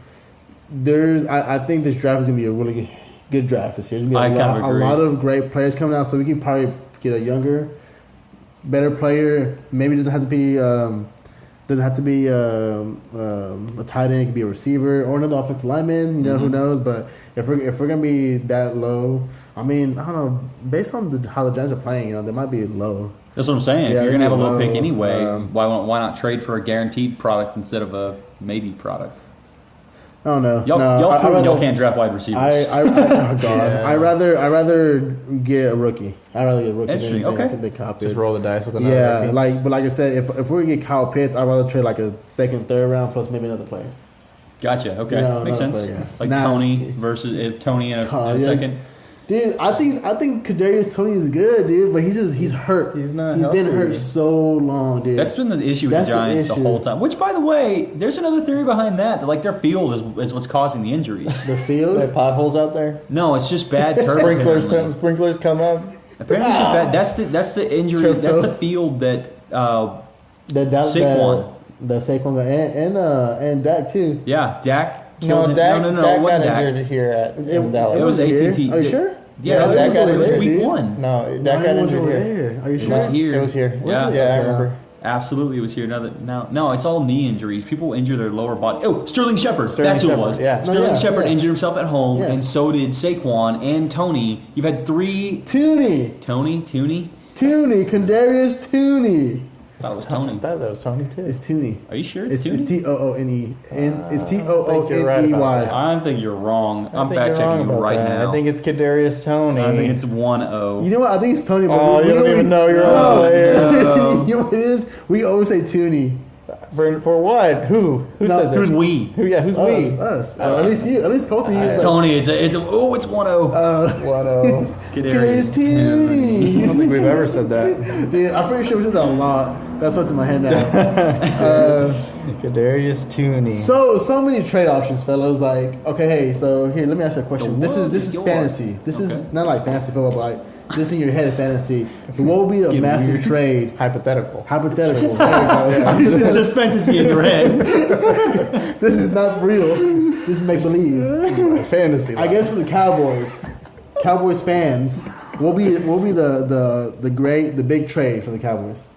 I think this draft is gonna be a really good draft this year. There's gonna be I kind of a agree. lot of great players coming out, so we can probably get a younger, better player. Maybe it doesn't have to be a tight end. It could be a receiver or another offensive lineman. Who knows? But if we're gonna be that low, I mean, I don't know. Based on how the Giants are playing, they might be low. That's what I'm saying. Yeah, if you're gonna have a low low, pick anyway, why not trade for a guaranteed product instead of a maybe product? I don't know. Y'all, No, y'all, I'd proven rather- y'all can't draft wide receivers. oh God! I rather get a rookie. I'd rather get a rookie Interesting, than okay. the Kyle Pitts. just roll the dice with another Yeah, rookie. but like I said, if we're gonna get Kyle Pitts, I'd rather trade like a second, third round plus maybe another player. Gotcha. Okay, No, makes not sense. player. Like Nah. Tony versus if Tony in a Yeah. second. Dude, I think Kadarius Toney is good, dude, but he's hurt. He's not He's been healthy. hurt so long, dude. That's been the issue with That's the the Giants the issue. whole time. Which, by the way, there's another theory behind that. Like their field is what's causing the injuries. the field. There are potholes out there. No, it's just bad turf. Sprinklers, apparently. sprinklers come up. Apparently, it's just bad. That's the injury. Turf That's toe. the field that. Saquon. Saquon. The Saquon and Dak too. Yeah, Dak. No, Killed him. Dak, no, Dak it got wasn't Dak. injured here in Dallas. It was here. AT&T. Are you sure? Yeah, Dak got it was injured. week dude. one. No, Dak got It was injured over here. there. Are you It sure? was here. It was here. Yeah. Yeah, I remember. Absolutely, it was here. No, it's all knee injuries. People injure their lower body. Oh, Sterling Shepard. Sterling That's who it Shepard, was. yeah. Sterling No, yeah, Shepard yeah. injured himself at home, Yeah. and so did Saquon and Tony. You've had three. Tooney, Tooney. Kadarius Tooney. I thought it was I Tony. thought that was Tony too. It's Tooney. Are you sure It's it's Tooney? Tooney. It's think you're right about Tooney. that. I think you're wrong. I'm I think fact you're checking wrong you about right that. now. I think it's Kadarius Tony. I think it's 1-0. You know what? I think it's Tony. But Oh, we you don't even know your No. own player. No. You know what it is? We always say Tooney. For what? Who? Who No, says it? Who's we? Who? Yeah, who's we? Us. At least you. At least Colton. He's like, Tony. It's 1-0. 1-0. Kadarius Tooney. I don't think we've ever said that. Dude, I'm pretty sure we did that a lot. That's what's in my head now. Kadarius Tooney. So many trade options, fellas. Like, okay, hey, so here, let me ask you a question. The This world is is yours. fantasy. This Okay. is not like fantasy football, but like just in your head of fantasy. What would be the getting massive weird. trade? Hypothetical. Hypothetical. There we go. This is just fantasy in your head. This is not real. This is make believe. Fantasy. I guess for the Cowboys fans, what will be the big trade for the Cowboys?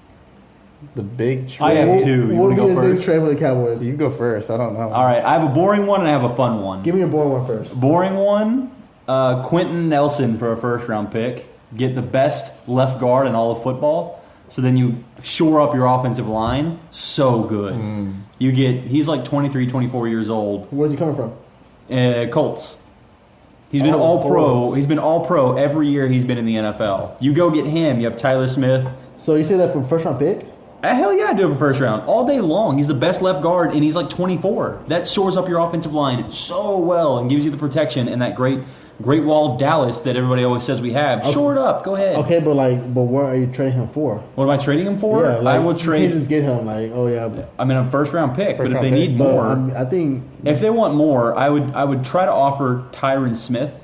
the big trade. I have two. You What want would to be go the big first? trade for the Cowboys? You go first. I don't know. All right. I have a boring one and I have a fun one. Give me a boring one first. Boring one, Quentin Nelson for a first round pick. Get the best left guard in all of football. So then you shore up your offensive line. So good. He's like 23, 24 years old. Where's he coming from? Colts. He's been Oh, all pro. Colts. He's been all pro every year he's been in the NFL. You go get him. You have Tyler Smith. So you say that from first round pick? Hell yeah, I do it for first round. All day long. He's the best left guard, and he's like 24. That shores up your offensive line so well and gives you the protection and that great wall of Dallas that everybody always says we have. Okay. Shore it up. Go ahead. Okay, but what are you trading him for? What am I trading him for? Yeah, I will You trade. can't just get him like, oh yeah. I mean, a first round pick, but if First they round need pick. But more, I think if they want more, I would try to offer Tyron Smith,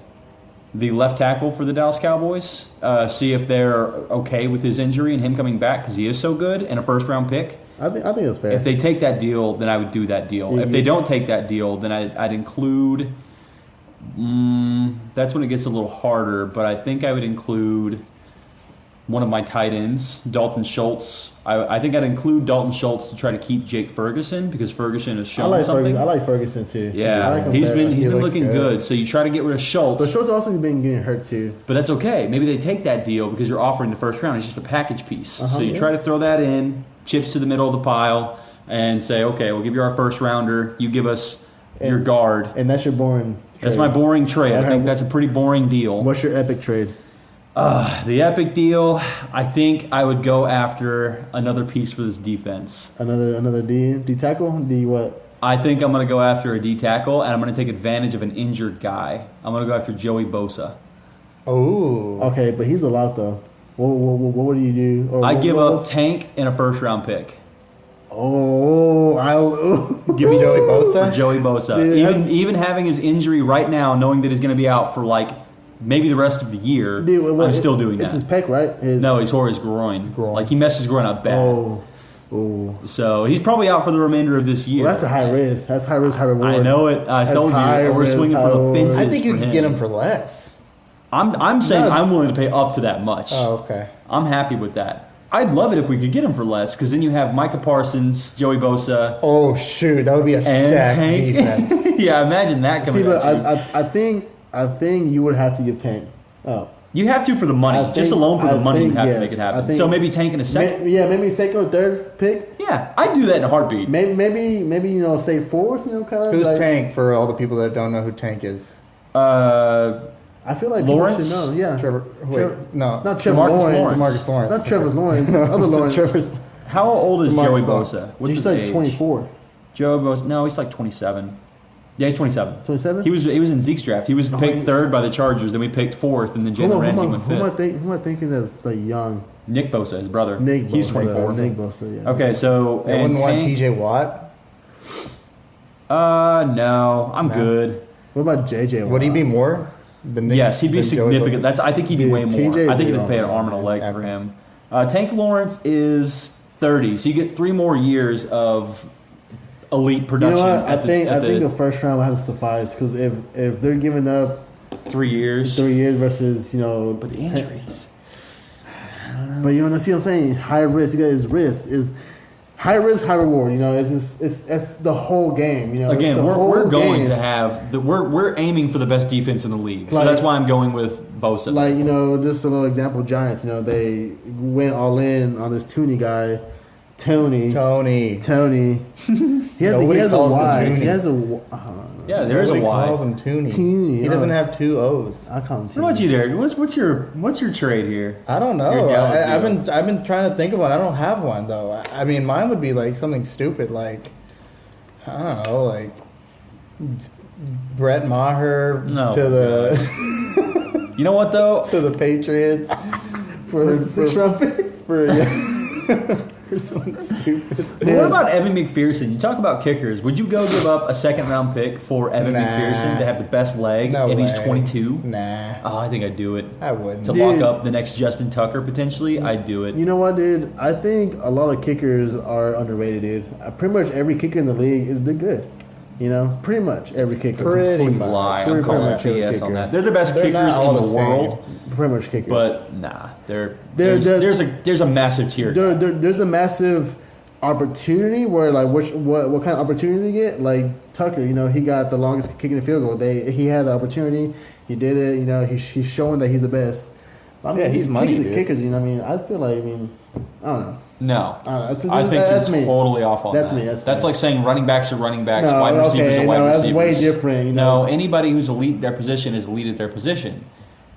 the left tackle for the Dallas Cowboys, see if they're okay with his injury and him coming back because he is so good, and a first round pick. I think that's fair. If they take that deal, then I would do that deal. If they don't take that deal, then I'd include That's when it gets a little harder, but I think I would include one of my tight ends, Dalton Schultz. I think I'd include Dalton Schultz to try to keep Jake Ferguson because Ferguson has shown something. I like Ferguson too. Yeah, I like him he's better. been looking good. So you try to get rid of Schultz. But Schultz also been getting hurt too. But that's okay. Maybe they take that deal because you're offering the first round. It's just a package piece. So you try to throw that in, chips to the middle of the pile, and say, okay, we'll give you our first rounder. You give us your guard. And that's your boring trade. That's my boring trade. I think that's a pretty boring deal. What's your epic trade? The epic deal, I think I would go after another piece for this defense. Another D tackle? D what? I think I'm going to go after a D tackle, and I'm going to take advantage of an injured guy. I'm going to go after Joey Bosa. Oh. Okay, but he's a lot though. What do you do? Or I give up Tank and a first round pick. Give me Joey Bosa? For Joey Bosa. Dude, even having his injury right now, knowing that he's going to be out for like maybe the rest of the year, I'm still doing that. It's his pec, right? No, he's tore his groin. Like he messed his groin up bad. Oh. So he's probably out for the remainder of this year. Well, that's a high risk. That's high risk, high reward. I know it. I told you. We're swinging for the fences. I think you for could him. get him for less. I'm saying I'm willing to pay up to that much. Oh, okay. I'm happy with that. I'd love it if we could get him for less, because then you have Micah Parsons, Joey Bosa. Oh shoot, that would be a stacked Tank. defense. Yeah, imagine that coming. See, but at you. I think you would have to give Tank. Oh, you have to for the money. Just alone for the money, you have to make it happen. So maybe Tank in a second. Maybe second or third pick. Yeah, I'd do that in a heartbeat. Maybe say fourth. Kind of. Who's Tank for all the people that don't know who Tank is? I feel like Lawrence? people should know. Yeah, not Trevor Lawrence. DeMarcus Lawrence. Not Trevor Lawrence. Other Lawrence. How old is DeMarcus Joey Lawrence. Bosa? What's his like age? 24. Joey Bosa? No, he's like 27. Yeah, he's 27. 27? He was in Zeke's draft. He was picked third by the Chargers. Then we picked fourth, and then Jalen Ramsey went fifth. Who am I thinking that's like young? Nick Bosa, his brother. He's 24. Nick Bosa. Yeah. Okay, so I wouldn't want T.J. Watt. No, I'm good. What about J.J. Watt? Would he be more? Yes, he'd be significant. I think he'd be way more. TJ I think would it'd pay an arm and a leg for him. Tank Lawrence is 30, so you get 3 more years of elite production. You know what? I think a first round will have to suffice, because if they're giving up 3 years, versus but the injuries. But see what I'm saying? High risk. His risk is high risk, high reward. It's the whole game. Again, we're going to have we're aiming for the best defense in the league, so that's why I'm going with Bosa. Like just a little example. Giants. They went all in on this Tooney guy. Tony. He has a Y. He has a. Yeah, there is a Y. Nobody calls him Tooney. He doesn't have 2 O's. I call him Tooney. What about you, Derric? What's your trade here? I don't know. I've been trying to think of one. I don't have one though. I mean, mine would be like something stupid, like I don't know, like Brett Maher to the. You know what though? To the Patriots for 6th-round pick. For something stupid. But what about Evan McPherson? You talk about kickers. Would you go give up a 2nd-round pick for Evan McPherson to have the best leg, and he's 22? Nah. Oh, I think I'd do it. I wouldn't. To lock up the next Justin Tucker, potentially, I'd do it. You know what, dude? I think a lot of kickers are underrated, dude. Pretty much every kicker in the league they're good. Pretty much every kicker. Pretty much. Lie. I'm calling BS on that. They're the best kickers in the world. Pretty much kickers. But nah, there's a massive tier. There's a massive opportunity where what kind of opportunity they get? Like Tucker, he got the longest kick in the field goal. He had the opportunity. He did it. He's showing that he's the best. He's money, dude. Kickers. I feel like I don't know. No, I think that's totally off on that's that. me. That's like saying running backs are running backs, no, wide receivers are wide receivers. That's way different. No, anybody who's elite at their position is elite at their position.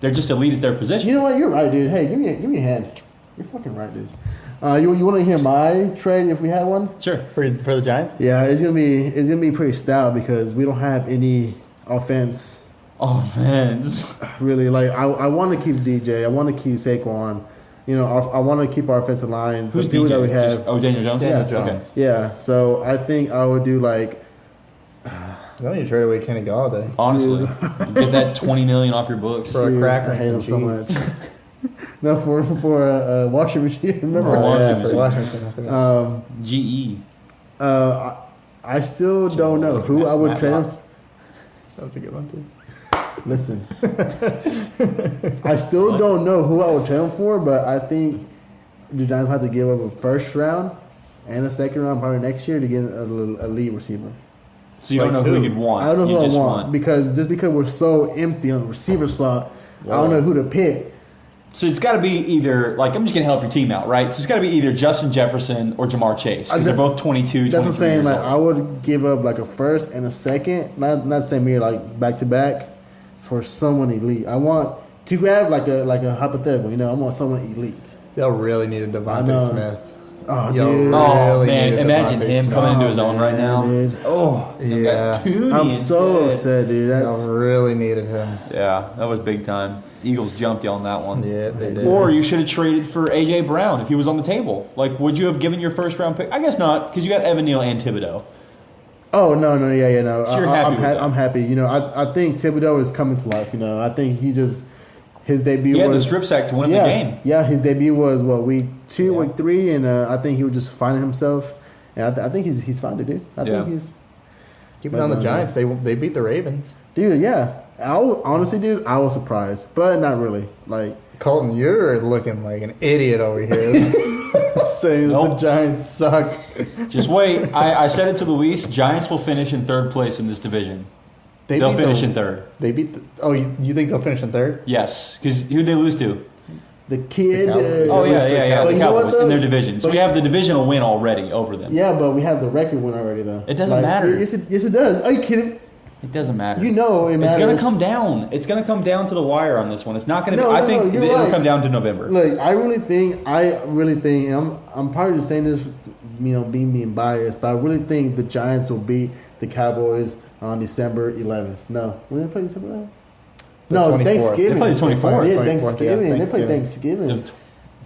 They're just elite at their position. You know what? You're right, dude. Hey, give me a hand. You're fucking right, dude. You want to hear my trade if we had one? Sure. For the Giants? Yeah, it's gonna be pretty stout because we don't have any offense. Really, I want to keep DJ. I want to keep Saquon. I want to keep our offensive line. Who's the DJ? that we have? Daniel Jones? Daniel Jones. Okay. Yeah, so I think I would do like... You don't need to trade away Kenny Galladay. Honestly. Get that $20 million off your books. For a cracker I hate him and so some cheese. much. No, for a washing machine. Remember? For Washington. GE. I still don't know who I would trade him. That's a good one, too. Listen, I still don't know who I would trade him for, but I think the Giants have to give up a first round and a second round probably next year to get a lead receiver. So you don't know who you'd want. I don't know You who I just want because we're so empty on the receiver slot, I don't know who to pick. So it's got to be either, like, I'm just going to help your team out, right? So it's got to be either Justin Jefferson or Jamar Chase because they're both 22, That's what I'm 23 saying. years Like, old. I would give up like a first and a second, not same year, like back to back, for someone elite. I want to grab like a hypothetical. I want someone elite. They'll really need a Devontae Smith. Oh, Yo, dude. Oh, really man. needed Imagine Devontae him Smith. coming into his own right now. Dude. Oh, Yeah. I'm so upset, dude. Y'all really needed him. Yeah, that was big time. Eagles jumped you on that one. Yeah, they did. Or you should have traded for A.J. Brown if he was on the table. Like, would you have given your first round pick? I guess not, because you got Evan Neal and Thibodeau. Oh, no, no. So you're happy with that? I'm happy. I think Thibodeau is coming to life. I think his debut He had was the strip sack to win the game. Yeah, his debut was week 2, week 3, and I think he was just finding himself. And I think he's found it, dude. I think he's Keep it on the Giants. They beat the Ravens. dude. Yeah, honestly, dude, I was surprised, but not really. Like, Colton, you're looking like an idiot over here. Saying that the Giants suck. Just wait. I said it to Luis. Giants will finish in third place in this division. They'll finish in third. They beat you think they'll finish in third? Yes, because who'd they lose to? the kid. The Cowboys in their division. So we have the divisional win already over them. Yeah, but we have the record win already, though. It doesn't matter. Yes, it does. Are you kidding? It doesn't matter. It matters. It's going to come down. It's going to come down to the wire on this one. It's not going to be. I think it'll come down to November. Look, I really think, and I'm probably just saying this, being biased, but I really think the Giants will beat the Cowboys on December 11th. No, when did they play December 11th? No, 24th. Thanksgiving. They played the 24th. Yeah, 24th, Thanksgiving. yeah, They played Thanksgiving. Thanksgiving.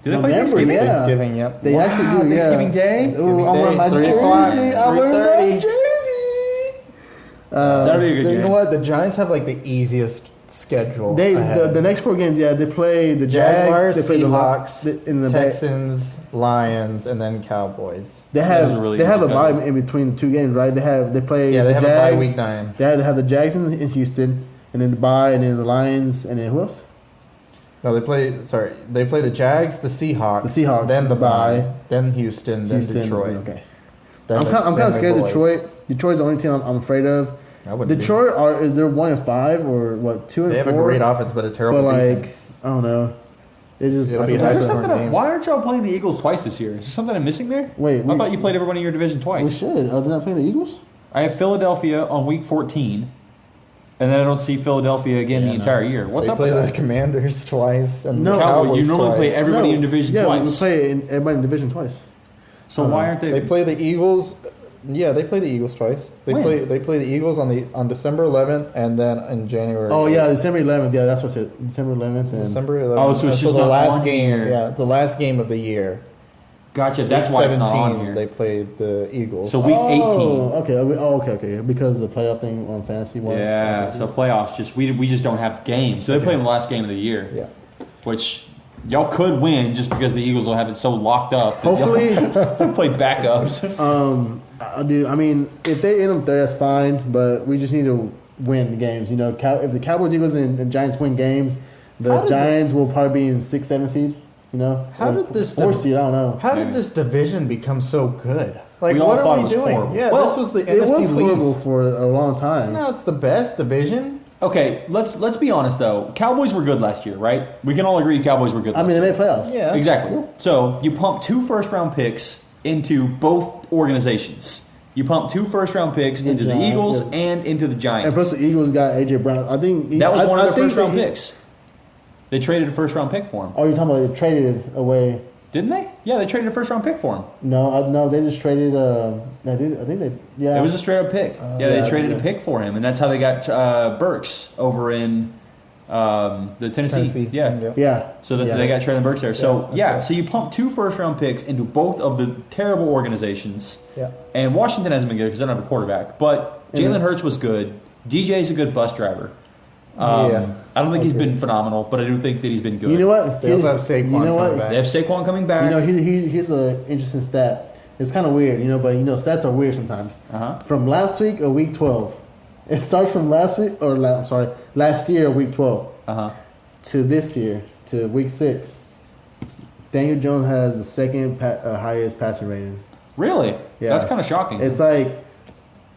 Did they play Thanksgiving? Yeah. Thanksgiving, yep. They actually do, yeah. Thanksgiving Day? Ooh, I'm wearing my 3 jersey. o'clock, I'm wearing my 3:30. jersey. That'll be a good game. You know what? The Giants have like the easiest schedule. ahead. The next 4 games, they play the Jaguars, Jags, they play Seahawks, in the Texans, Lions, and then Cowboys. They have a really they have a good bye schedule. in between the 2 games, right? They play Yeah, they the have Jags, a bye week 9. They have the Jags in Houston, and then the bye, and then the Lions, and then who else? No, they play the Jags, the Seahawks, then the bye, then Houston, then Detroit. Okay. Then I'm kind of scared of boys. Detroit. Detroit's the only team I'm afraid of. I wouldn't be. Detroit is they're 1-5 or what 2-4? They have a great offense, but a terrible but defense. I don't know. It's just It'll I be feel a like high that's- scoring game. Why aren't y'all playing the Eagles twice this year? Is there something I'm missing there? Wait, I thought you played everyone in your division we twice. should. They're not playing the Eagles. I have Philadelphia on week 14, and then I don't see Philadelphia again the entire year. What's They up play with the that? Commanders twice and No. the Cowboys You normally play twice. everybody in division twice. we play everybody in division twice. So why aren't they? They play the Eagles. Yeah, they play the Eagles twice. They When? play the Eagles on December 11th and then in January. Oh 8th. yeah, December 11th. Yeah, that's what's it. December 11th. And December 11th. Oh, so it's just the not last on game. here. Yeah, the last game of the year. Gotcha. That's Week why it's not on 17, here. They played the Eagles. So week 18. Okay. Because of the playoff thing on fantasy was. Yeah. Okay. So playoffs just we just don't have games. So they play in the last game of the year. yeah. Which y'all could win just because the Eagles will have it so locked up. that Hopefully, y'all play backups. dude. I mean, if they end up there, that's fine. But we just need to win the games. If the Cowboys, Eagles, and Giants win games, the Giants will probably be in 6, 7 seed. How did this 4 seed? I don't know. How did this division become so good? Like, We all what thought are it we was doing? horrible. Yeah, Well, this was the It NFC was horrible least. for a long time. No, it's the best division. Okay, let's be honest though. Cowboys were good last year, right? We can all agree Cowboys were good. I mean, they last made playoffs. Yeah, Exactly. So you pump 2 first-round picks into both organizations. You pump 2 first-round picks into the Giants, Eagles yeah. and into the Giants. And plus, the Eagles got AJ Brown. I think that was one of their think first-round they- picks. They traded a first-round pick for him, Oh, you're talking about they traded it away? didn't they? Yeah, they traded a first-round pick for him. No, they just traded. I think they. Yeah, It was a straight-up pick. They traded a pick for him, and that's how they got Burks over in the Tennessee. Yeah. Yeah. So that Yeah. they got Traylon Burks there. So that's yeah, right. so you pump 2 first-round picks into both of the terrible organizations. Yeah. And Washington hasn't been good because they don't have a quarterback. But Jalen Hurts was good. DJ's a good bus driver. Yeah. I don't think he's been phenomenal, but I do think that he's been good. You know what? They also have Saquon You know what? coming back. They have Saquon coming back. Here's an interesting stat. It's kind of weird, but stats are weird sometimes. Uh-huh. From last week, week 12, It starts from last year, week 12, to this year, to week 6. Daniel Jones has the second highest passing rating. Really? Yeah. That's kind of shocking. It's like,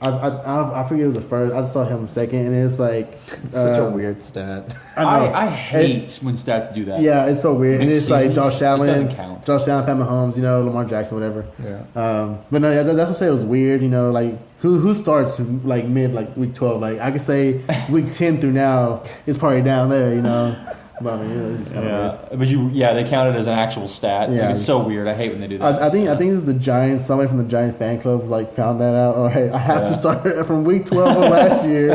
I forget it was the first. I saw him second, and it's like It's such a weird stat. I hate when stats do that. Yeah, it's so weird. And Mixed it's like seasons, Josh Allen, it doesn't count. Pat Mahomes, Lamar Jackson, whatever. Yeah. But no, yeah, that's what I say. It was weird. Like who starts like mid like week 12? Like I could say week 10 through now is probably down there. But I mean, it's just kind of weird. But they count it as an actual stat. Yeah, Like, it's so weird. I hate when they do that. I think it was the Giants. Somebody from the Giants fan club like found that out. All right, I have to start from week 12 of last year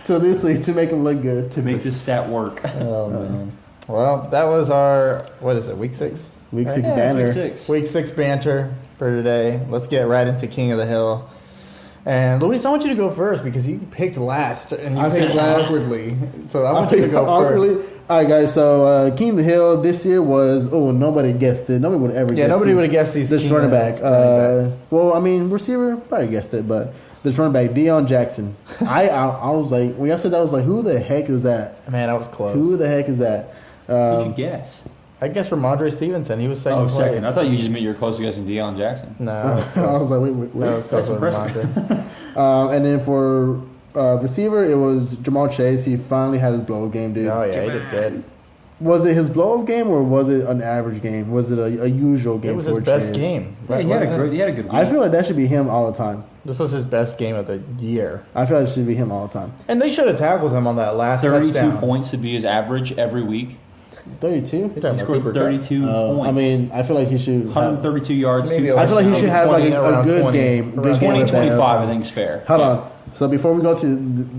to this week to make them look good. To make this stat work. Oh man. Well, that was our week 6? Week 6 Yeah, banner. week 6. Week 6 banter for today. Let's get right into King of the Hill. And Luis, I want you to go first because you picked last and you picked awkwardly. So I want you to go awkwardly. first. All right, guys. So King of the Hill this year was nobody guessed it. Nobody would have ever. Yeah, guessed nobody would have guessed these. This King running of back. running backs. Well, I mean, receiver probably guessed it, but this running back, Deion Jackson. I was like, when I said that, I was like, who the heck is that? Man, that was close. Who the heck is that? Who'd you guess? I guess Ramondre Stevenson. He was second. Oh, second. place. I thought you just meant you were close to guessing Deion Jackson. No, that was I close. was like, wait. That was close That's with impressive. Ramondre. And then for receiver, it was Jamar Chase. He finally had his blow game, dude. Oh yeah, he did good. Was it his blow game or was it an average game? Was it a usual game? It was for his best Chase? game. Yeah, he had a good week. I feel like that should be him all the time. This was his best game of the year. I feel like it should be him all the time. And they should have tackled him on that last 32 touchdown. points to be his average every week. 32. You're talking He about scored Cooper Kupp? 32 points. I mean, I feel like he should. 132 yards. Maybe 2 I feel like he touchdowns. should have like 20, a around good 20, game. around Good game 20, with that. 25, I think is fair. Hold Yeah. on. So before we go to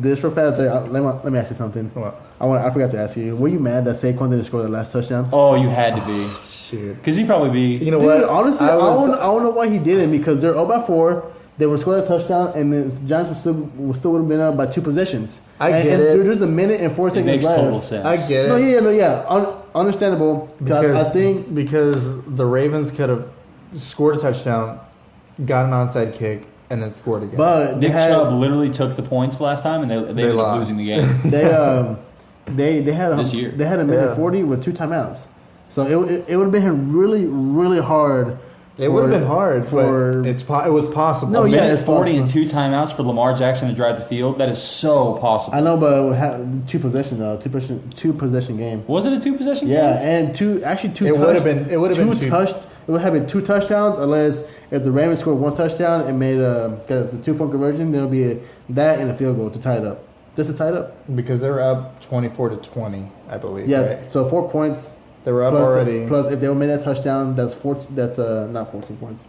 this real fast, let me ask you something. What? I forgot to ask you. Were you mad that Saquon didn't score the last touchdown? Oh, you had to be. Shoot. Because he'd probably be. You know Dude, what? honestly, I was- don't know why he didn't because they're 0-4. They would score a touchdown, and the Giants would still have been up by 2 possessions. I and, get and it. There's a minute and 4 It seconds makes left. total sense. I get it. Understandable. Because I think because the Ravens could have scored a touchdown, got an onside kick, and then scored again. but Nick Chubb literally took the points last time, and they ended up lost. losing the game. they had This year. They had a minute Yeah. 40 with 2 timeouts. So it would have been really really hard. it would have been hard, for but it was possible. No, yeah, Minute it's 40 and possible. 2 timeouts for Lamar Jackson to drive the field. That is so possible. I know, but 2 possession though, 2 possession game. Was it a 2-possession game? Yeah, and two. It would have been. It would have been two. It would have been 2 touchdowns unless if the Ravens scored 1 touchdown and made because the 2-point conversion, there'll be that and a field goal to tie it up. Just to tie it up. Because they were up 24-20, I believe. Yeah. Right? So 4 points. They were up plus already. Plus, if they would made that touchdown, that's 14. That's not 14 points.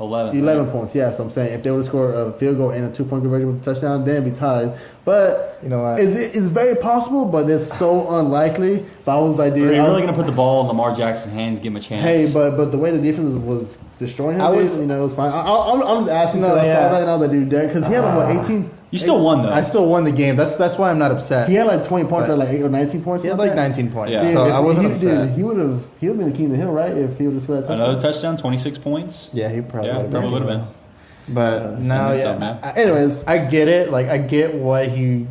11. 11 points. Yeah. So I'm saying if they would have scored a field goal and a 2-point conversion with a touchdown, then it'd be tied. But You know what? it's very possible, but it's so unlikely. But I was like, dude, Are you I was- really going to put the ball in Lamar Jackson's hands, give him a chance? Hey, but the way the defense was destroying him, it was fine. I'm just asking No, because I yeah. saw that and I was like, dude, Derric, because he had like what 18. You still won, though. I still won the game. That's why I'm not upset. He had like 20 points But- or like 8 or 19 points. He had like like that. 19 points, Yeah. so Dude, I wasn't upset. Dude, he would have been the king of the hill, right? If he would have scored that touchdown. Another touchdown, 26 points. Yeah, he probably Yeah, would have probably been. would have been. But no, then yeah. some, man. Anyways, I get it. Like I get why he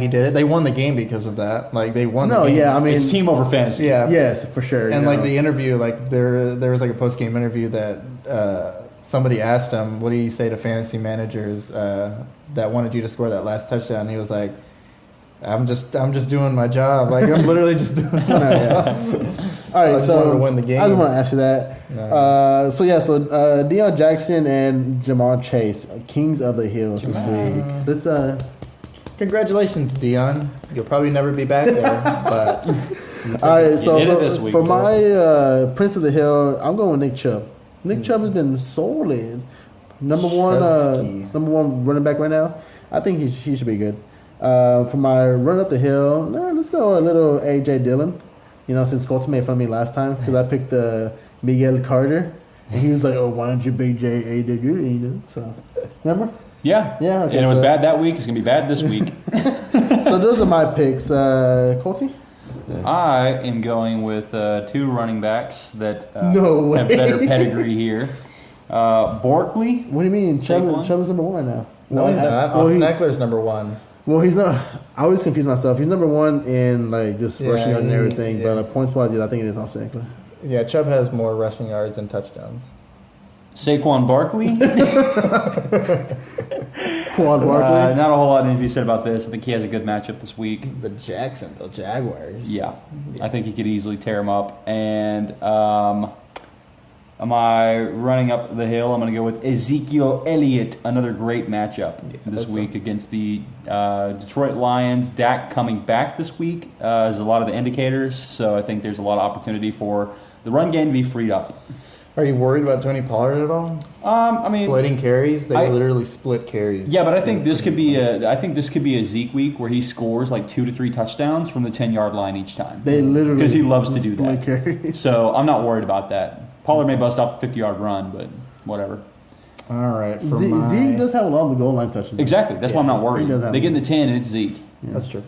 did it. They won the game because of that. Like they won. no, the game. yeah, I mean, It's team over fantasy. Yeah. yes, for sure. And you like know. the interview, like there was like a post game interview that somebody asked him, "What do you say to fantasy managers that wanted you to score that last touchdown?" He was like, "I'm just doing my job. Like I'm literally just doing my job." All right, I just so wanted to win the game. I just want to ask you that. No. So Deion Jackson and Jamar Chase, kings of the hills this week. This Congratulations, Dion. You'll probably never be back there, but all right. So did it this week, for though. my Prince of the Hill, I'm going with Nick Chubb. Nick Chubb has been solid. Number Chubsky. one running back right now. I think he should be good. For my run up the hill, let's go a little AJ Dillon. You know, since Colton made fun of me last time because I picked Miguel Carter, and he was like, "Oh, why don't you pick AJ Dillon?" You know, so remember? Yeah. Yeah, okay, and it was so- bad that week. It's going to be bad this week. So those are my picks. Colty? I am going with 2 running backs that No have way. better pedigree here. Borkley. What do you mean? Saquon? Chubb is number 1 right now. No, he's not. Well, Austin Eckler's number one. Well, he's not. I always confuse myself. He's number one in like just rushing yards and everything, yeah. but like points wise, I think it is Austin Eckler. Yeah, Chubb has more rushing yards and touchdowns. Saquon Barkley. Quad Barkley. Not a whole lot to be said about this. I think he has a good matchup this week. The Jacksonville Jaguars. Yeah, I think he could easily tear him up. And am I running up the hill? I'm going to go with Ezekiel Elliott, another great matchup this week against the Detroit Lions. Dak coming back this week is a lot of the indicators, so I think there's a lot of opportunity for the run game to be freed up. Are you worried about Tony Pollard at all? I mean, splitting carries. They literally split carries. Yeah, but I think this could be a Zeke week where he scores like 2 to 3 touchdowns from the 10-yard line each time. They literally because he loves to do split that. carries. So I'm not worried about that. Pollard may bust off a 50-yard run, but whatever. All right. Zeke does have a lot of the goal line touches. Exactly. That's why I'm not worried. They get in the 10 and it's Zeke. Yeah. That's true.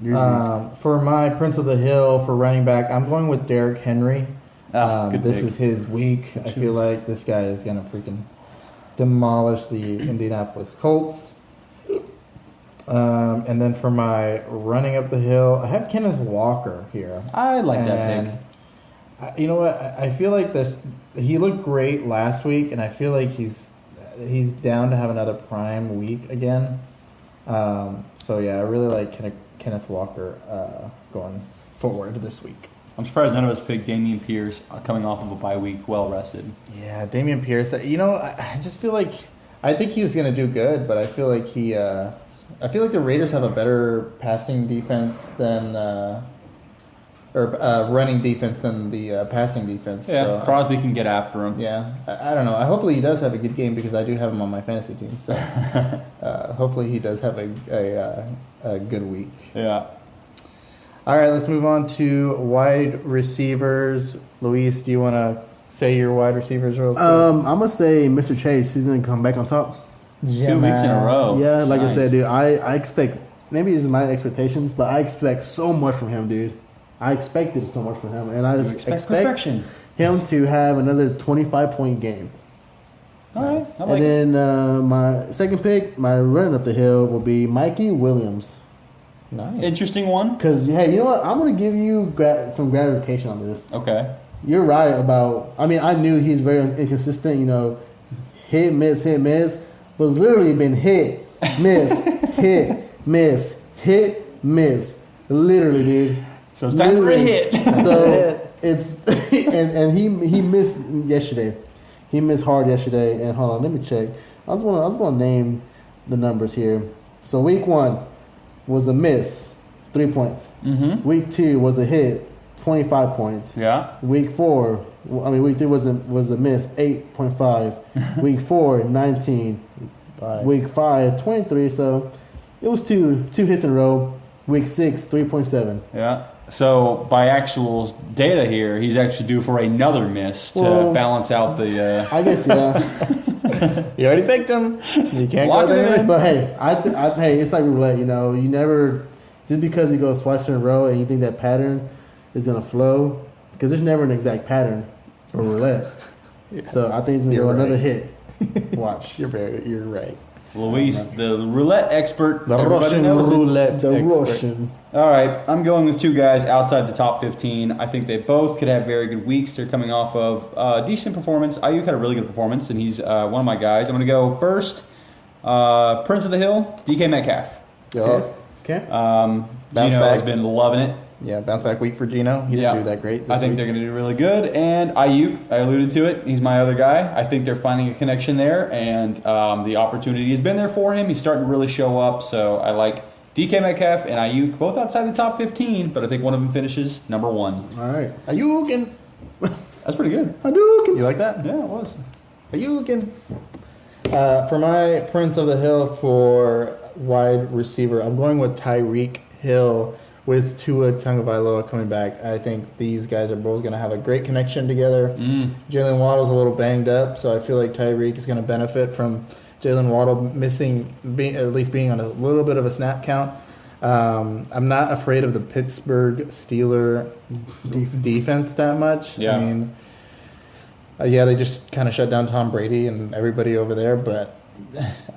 For my Prince of the Hill for running back, I'm going with Derrick Henry. Good this pick. is his week. I feel like this guy is going to freaking demolish the Indianapolis Colts. And then for my running up the hill, I have Kenneth Walker here. I like that pick. You know what? I feel like this. He looked great last week, and I feel like he's down to have another prime week again. So yeah, I really like Kenneth Walker going forward this week. I'm surprised none of us picked Dameon Pierce coming off of a bye week, well rested. Yeah, Dameon Pierce. You know, I just feel like I think he's going to do good, but I feel like I feel like the Raiders have a better passing defense than running defense than the passing defense. Yeah, so, Crosby can get after him. Yeah, I don't know. Hopefully he does have a good game because I do have him on my fantasy team. So hopefully he does have a good week. Yeah. All right, let's move on to wide receivers. Luis, do you want to say your wide receivers real quick? I'm gonna say Mr. Chase. He's gonna come back on top. 2 weeks in a row. Yeah, like Nice. I said, dude. I expect, maybe it's my expectations, but I expect so much from him, dude. I expected so much from him, and I expect perfection. him to have another 25-point game. All right. I like And it. then my second pick, my running up the hill, will be Mikey Williams. Nice. Interesting one. Because, hey, you know what? I'm going to give you some gratification on this. Okay. You're right about, I mean, I knew he's very inconsistent, you know, hit, miss, but literally been hit, miss, hit, miss. Literally, dude. So it's time for a hit. So it's, and he missed yesterday. He missed hard yesterday. And hold on, let me check. I just want to name the numbers here. So week 1 was a miss, 3 points. Mm-hmm. Week 2 was a hit, 25 points. Yeah. Week 3 was a miss, 8.5. Week 4, 19. Week 5, 23. So it was two hits in a row. Week 6, 3.7. Yeah. So by actual data here, he's actually due for another miss to balance out the. I guess, yeah. You already picked him. You can't Lock go it there. in. But hey, hey, it's like roulette, you know. You never, just because he goes twice in a row and you think that pattern is going to flow, because there's never an exact pattern for roulette. Yeah. So I think he's going to go You're another right. hit. Watch. You're right. Luis, the roulette expert. The Everybody Russian knows it. roulette The expert. Russian. All right, I'm going with 2 guys outside the top 15. I think they both could have very good weeks. They're coming off of decent performance. Ayuk had a really good performance, and he's one of my guys. I'm going to go first. Prince of the Hill, DK Metcalf. Okay. Gino back. has been loving it. Yeah, bounce back week for Gino. He didn't do that great I think they're going to do really good. And Ayuk, I alluded to it. He's my other guy. I think they're finding a connection there, and the opportunity has been there for him. He's starting to really show up. So I like DK Metcalf and Ayuk, both outside the top 15, but I think one of them finishes number 1. All right. Ayukin. That's pretty good. You like that? Yeah, it was. Ayukin. For my Prince of the Hill for wide receiver, I'm going with Tyreek Hill with Tua Tagovailoa coming back. I think these guys are both going to have a great connection together. Jalen Waddle's a little banged up, so I feel like Tyreek is going to benefit from Jalen Waddle being on a little bit of a snap count. I'm not afraid of the Pittsburgh Steelers defense that much. Yeah. I mean, they just kind of shut down Tom Brady and everybody over there, but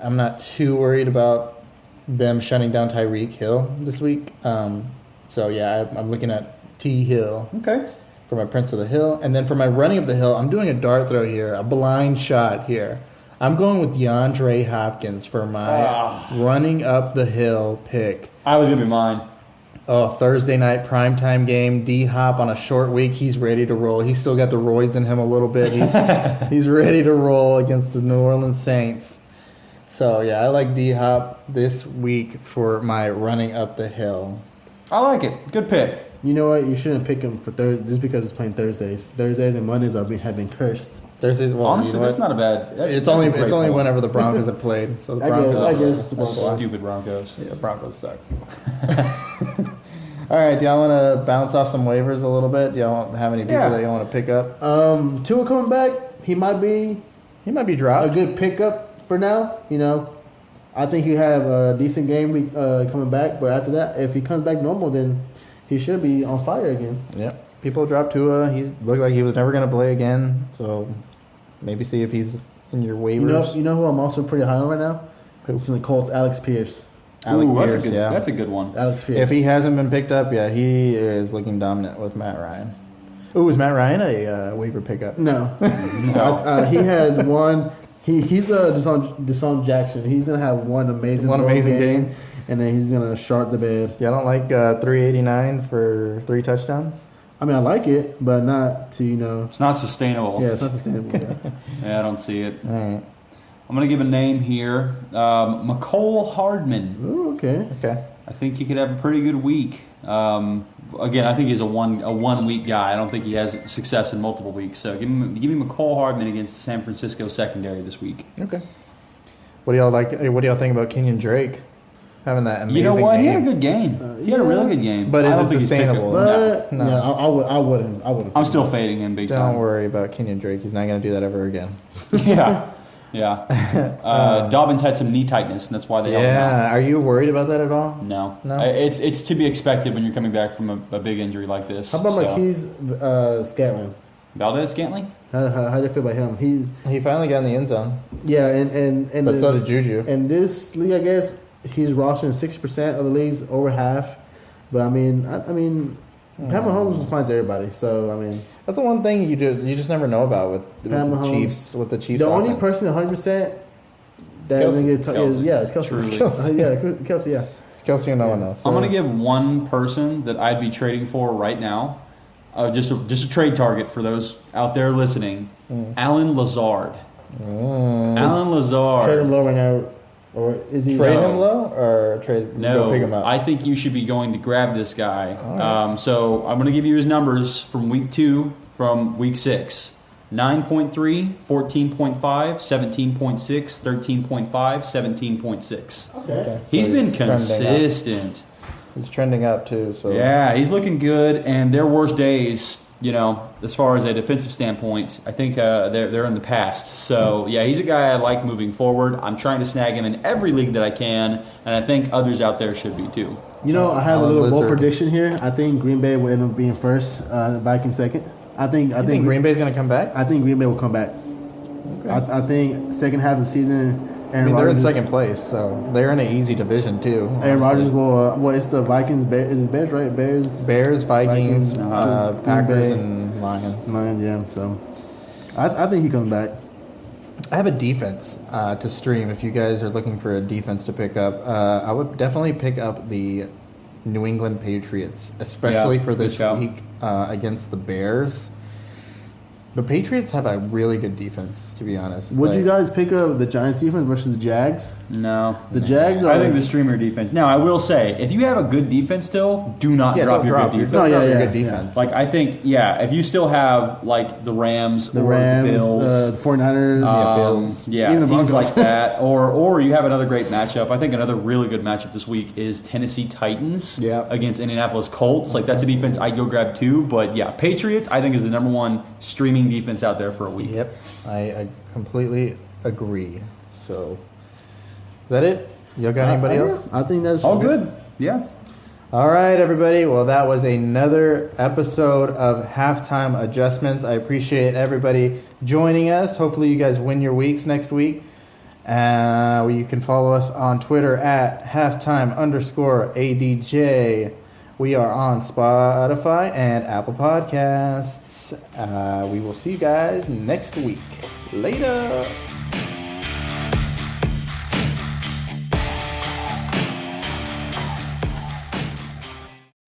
I'm not too worried about them shutting down Tyreek Hill this week. So yeah, I'm looking at T Hill. Okay. For my Prince of the Hill. And then for my running up the hill, I'm doing a dart throw here, a blind shot here. I'm going with DeAndre Hopkins for my running up the hill pick. I was going to be mine. Oh, Thursday night primetime game. D-Hop on a short week. He's ready to roll. He's still got the roids in him a little bit. He's ready to roll against the New Orleans Saints. So, yeah, I like D-Hop this week for my running up the hill. I like it. Good pick. You know what? You shouldn't pick him for Thursday just because it's playing Thursdays. Thursdays and Mondays have been cursed. Thursdays, well, honestly, you know that's not a bad. It's only whenever the Broncos have played. So the Broncos, I guess it's the Broncos. Stupid Broncos. Yeah, Broncos suck. All right, do y'all want to bounce off some waivers a little bit? Do y'all have any people that you want to pick up? Tua coming back. He might be dropped. a good pickup for now. You know, I think he have a decent game coming back. But after that, if he comes back normal, then he should be on fire again. Yep. People dropped Tua. He looked like he was never going to play again. So maybe see if he's in your waivers. You know who I'm also pretty high on right now? From the Colts, Alex Pierce. That's a good one. Alex Pierce. If he hasn't been picked up yet, he is looking dominant with Matt Ryan. Ooh, is Matt Ryan a waiver pickup? No. He had one. He's a Deshaun Jackson. He's gonna have one amazing game, and then he's gonna shart the bed. Yeah, I don't like 389 for 3 touchdowns. I mean, I like it, but not to It's not sustainable. Yeah, it's not sustainable. Yeah, I don't see it. All right. I'm going to give a name here. McCole Hardman. Ooh, okay. I think he could have a pretty good week. Again, I think he's a one week guy. I don't think he has success in multiple weeks. So give me McCole Hardman against the San Francisco secondary this week. Okay. What do y'all like? What do y'all think about Kenyon Drake having that amazing? You know what? game? He had a good game. He had a really good game. But I is don't it think he's sustainable? But No. I wouldn't. I'm still fading him big time. Don't worry about Kenyon Drake. He's not going to do that ever again. Yeah. Dobbins had some knee tightness, and that's why they held him out. Yeah. Are you worried about that at all? No. No? It's to be expected when you're coming back from a big injury like this. How about Marquise Scantling? Valdez Scantling? How do you feel about him? He finally got in the end zone. Yeah, and But so did Juju. In this league, I guess he's rostering 60% of the leagues, over half. But I mean, Pat Mahomes finds everybody. So I mean, that's the one thing you just never know about with the Chiefs. With the Chiefs, the only offense. person 100% that Kelsey. is it's Kelsey. Truly. It's Kelsey. Kelsey. Yeah. It's Kelsey and no one else. I'm going to give one person that I'd be trading for right now, just a trade target for those out there listening. Alan Lazard. Alan Lazard. Trade him low right now, or is he Trade him low or go pick him up? I think you should be going to grab this guy. Right. So I'm going to give you his numbers from week 2, from week 6. 9.3, 14.5, 17.6, 13.5, 17.6. Okay. He's So been he's trending up. consistent. He's trending up too. So Yeah, he's looking good, and their worst days, as far as a defensive standpoint, I think they're in the past. So, yeah, he's a guy I like moving forward. I'm trying to snag him in every league that I can, and I think others out there should be too. I have a Alan little bold Lizard. prediction here. I think Green Bay will end up being first, Vikings second. I think Green Bay's going to come back? I think Green Bay will come back. Okay. I think second half of the season, Aaron they're in Rodgers, second place, so they're in an easy division too. Aaron honestly. Rodgers will. It's the Vikings. Is it Bears, right? Bears, Vikings, Vikings, Packers, Green Bay. and Lions. Lions. Yeah. So, I think he comes back. I have a defense to stream. If you guys are looking for a defense to pick up, I would definitely pick up the New England Patriots, especially for this week against the Bears. The Patriots have a really good defense, to be honest. Would you guys pick up the Giants defense versus the Jags? No. The Jags are. I think the streamer defense. Now, I will say, if you have a good defense still, do not drop your good defense. No, yeah, good defense. Like, I think, if you still have, like, the Rams or the Bills. the 49ers, Bills. Yeah, Even the teams Broncos. like that. Or you have another great matchup. I think another really good matchup this week is Tennessee Titans against Indianapolis Colts. Like, that's a defense I'd go grab too. But, yeah, Patriots, I think, is the number one streaming defense out there for a week. Yep, I completely agree. So, is that it? Y'all got anybody else? I think that's All good. Yeah. All right, everybody. Well, that was another episode of Halftime Adjustments. I appreciate everybody joining us. Hopefully, you guys win your weeks next week. You can follow us on Twitter at halftime_ADJ. We are on Spotify and Apple Podcasts. We will see you guys next week. Later.